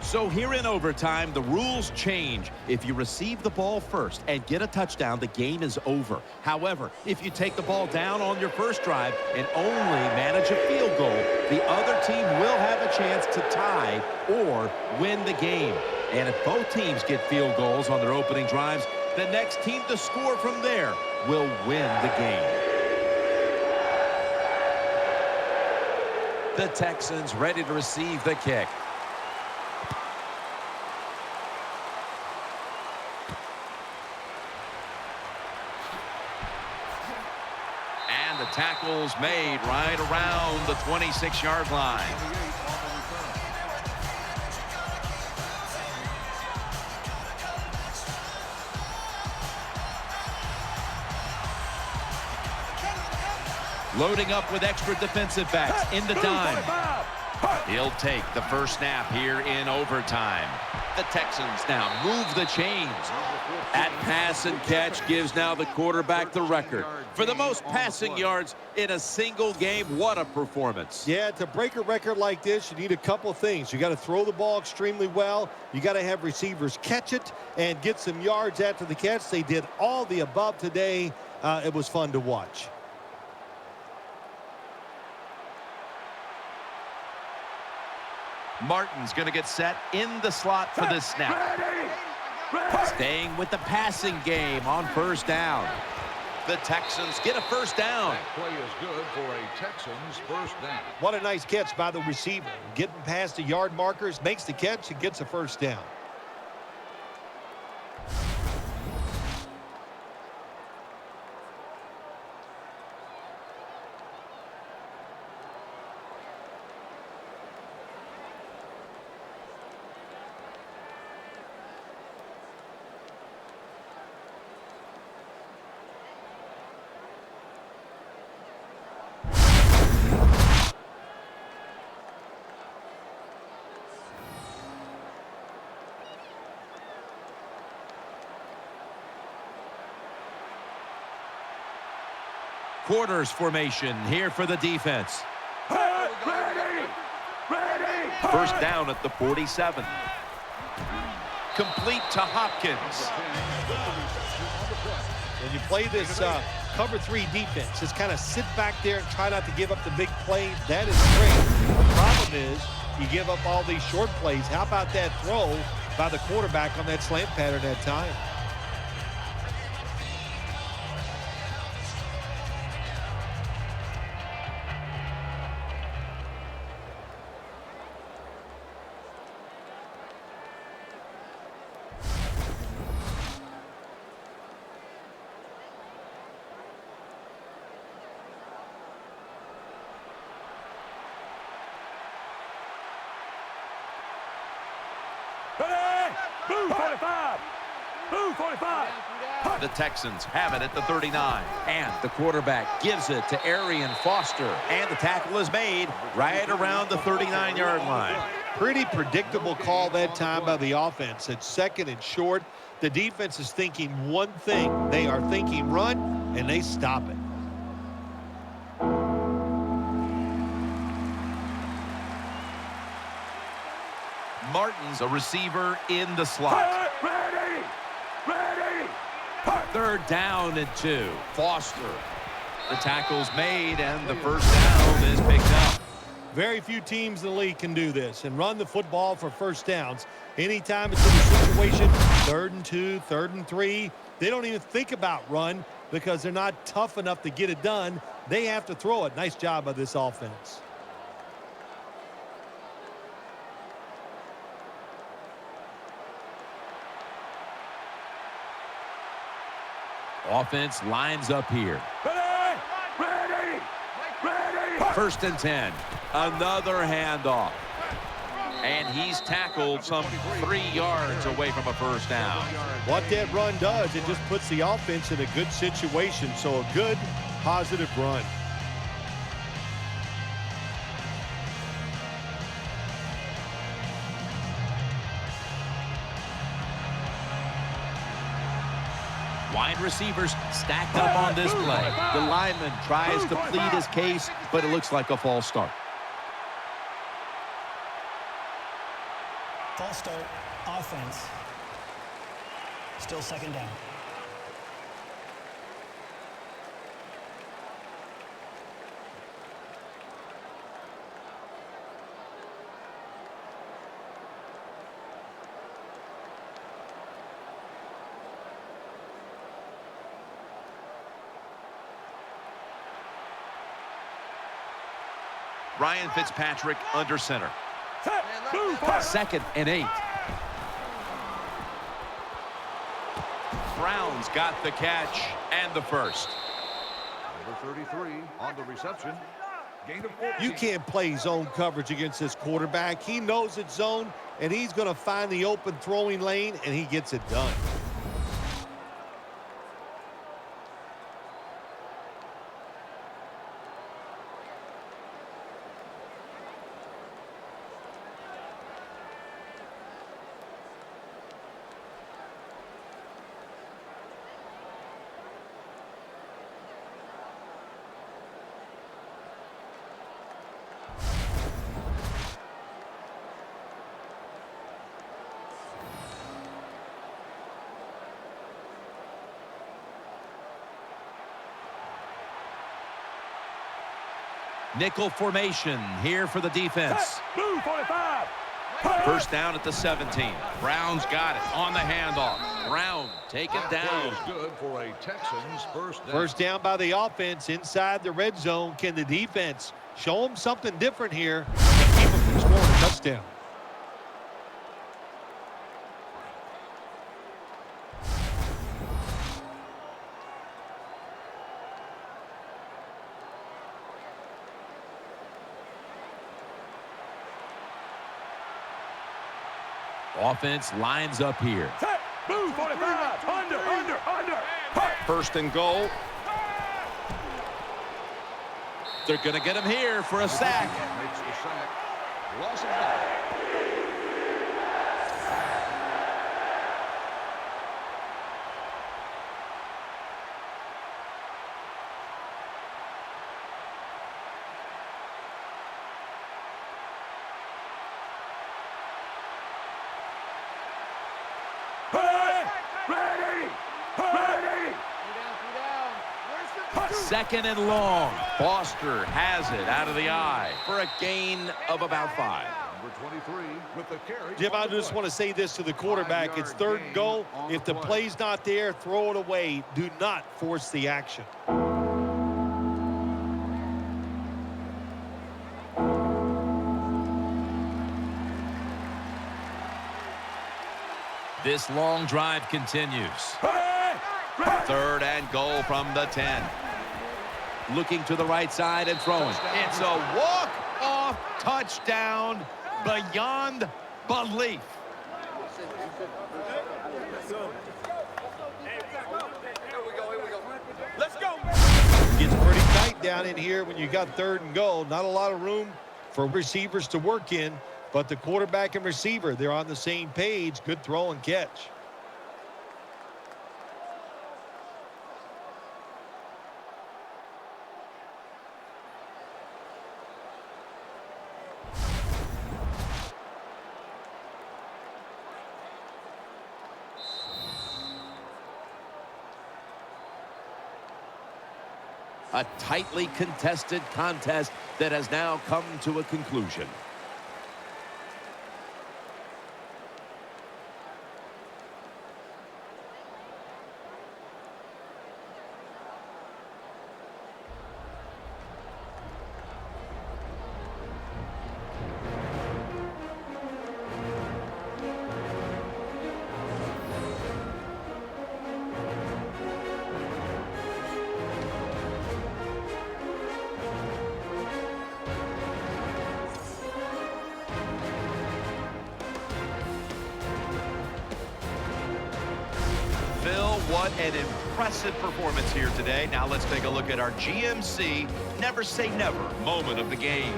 S1: So here in overtime, the rules change. If you receive the ball first and get a touchdown, the game is over. However, if you take the ball down on your first drive and only manage a field goal, the other team will have a chance to tie or win the game. And if both teams get field goals on their opening drives, the next team to score from there will win the game. The Texans ready to receive the kick. And the tackle's made right around the 26-yard line. Loading up with extra defensive backs in the dime. He'll take the first snap here in overtime. The Texans now move the chains. At pass and catch gives now the quarterback the record for the most passing yards in a single game. What a performance.
S2: Yeah, to break a record like this, you need a couple of things. You got to throw the ball extremely well. You got to have receivers catch it and get some yards after the catch. They did all the above today. It was fun to watch.
S1: Martin's going to get set in the slot for this snap. Staying with the passing game on first down. The Texans get a first down.
S5: That play is good for a Texans first down.
S2: What a nice catch by the receiver. Getting past the yard markers, makes the catch, and gets a first down.
S1: Quarters formation here for the defense. First down at the 47. Complete to Hopkins.
S2: When you play this cover 3 defense, just kind of sit back there and try not to give up the big play. That is great. The problem is you give up all these short plays. How about that throw by the quarterback on that slant pattern that time?
S1: The Texans have it at the 39. And the quarterback gives it to Arian Foster. And the tackle is made right around the 39-yard line.
S2: Pretty predictable call that time by the offense. It's second and short. The defense is thinking one thing. They are thinking run, and they stop it.
S1: Martin's a receiver in the slot. Third down and 2. Foster. The tackle's made, and the first down is picked up.
S2: Very few teams in the league can do this and run the football for first downs. Anytime it's in a situation, 3rd and 2, 3rd and 3, they don't even think about run because they're not tough enough to get it done. They have to throw it. Nice job by this offense.
S1: Offense lines up here.
S3: Ready!
S1: 1st and 10. Another handoff. And he's tackled some 3 yards away from a first down.
S2: What that run does, it just puts the offense in a good situation. So a good, positive run.
S1: Wide receivers stacked up on this play. The lineman tries to plead his case, but it looks like a false start.
S4: False start, offense. Still second down.
S1: Ryan Fitzpatrick under center. Second and 8. Browns got the catch and the first.
S5: Number 33 on the reception. Gain of 14.
S2: You can't play zone coverage against this quarterback. He knows it's zone, and he's going to find the open throwing lane, and he gets it done.
S1: Nickel formation here for the defense.
S3: Blue 45.
S1: First down at the 17. Brown's got it on the handoff. Brown taken down.
S5: Is good for a Texans first down.
S2: First down by the offense inside the red zone. Can the defense show them something different here and keep them from scoring a touchdown?
S1: Offense lines up here.
S3: Set. Blue 45. Under.
S1: First and goal. They're going to get him here for a sack.
S5: Makes the sack. Loss of ball.
S1: Second and long. Foster has it out of the eye for a gain of about 5.
S5: Number 23 with the carry.
S2: Jim, I just want to say this to the quarterback. It's third and goal. If the play's not there, throw it away. Do not force the action.
S1: This long drive continues. Third and goal from the 10. Looking to the right side and throwing. It's a walk-off touchdown beyond belief.
S3: Let's go.
S2: Gets pretty tight down in here when you got third and goal. Not a lot of room for receivers to work in, but the quarterback and receiver, they're on the same page. Good throw and catch.
S1: A tightly contested contest that has now come to a conclusion. What an impressive performance here today. Now let's take a look at our GMC Never Say Never moment of the game.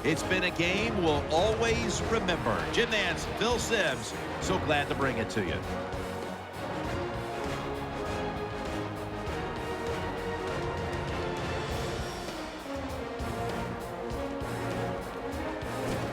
S1: It's been a game we'll always remember. Jim Nance, Phil Simms, so glad to bring it to you.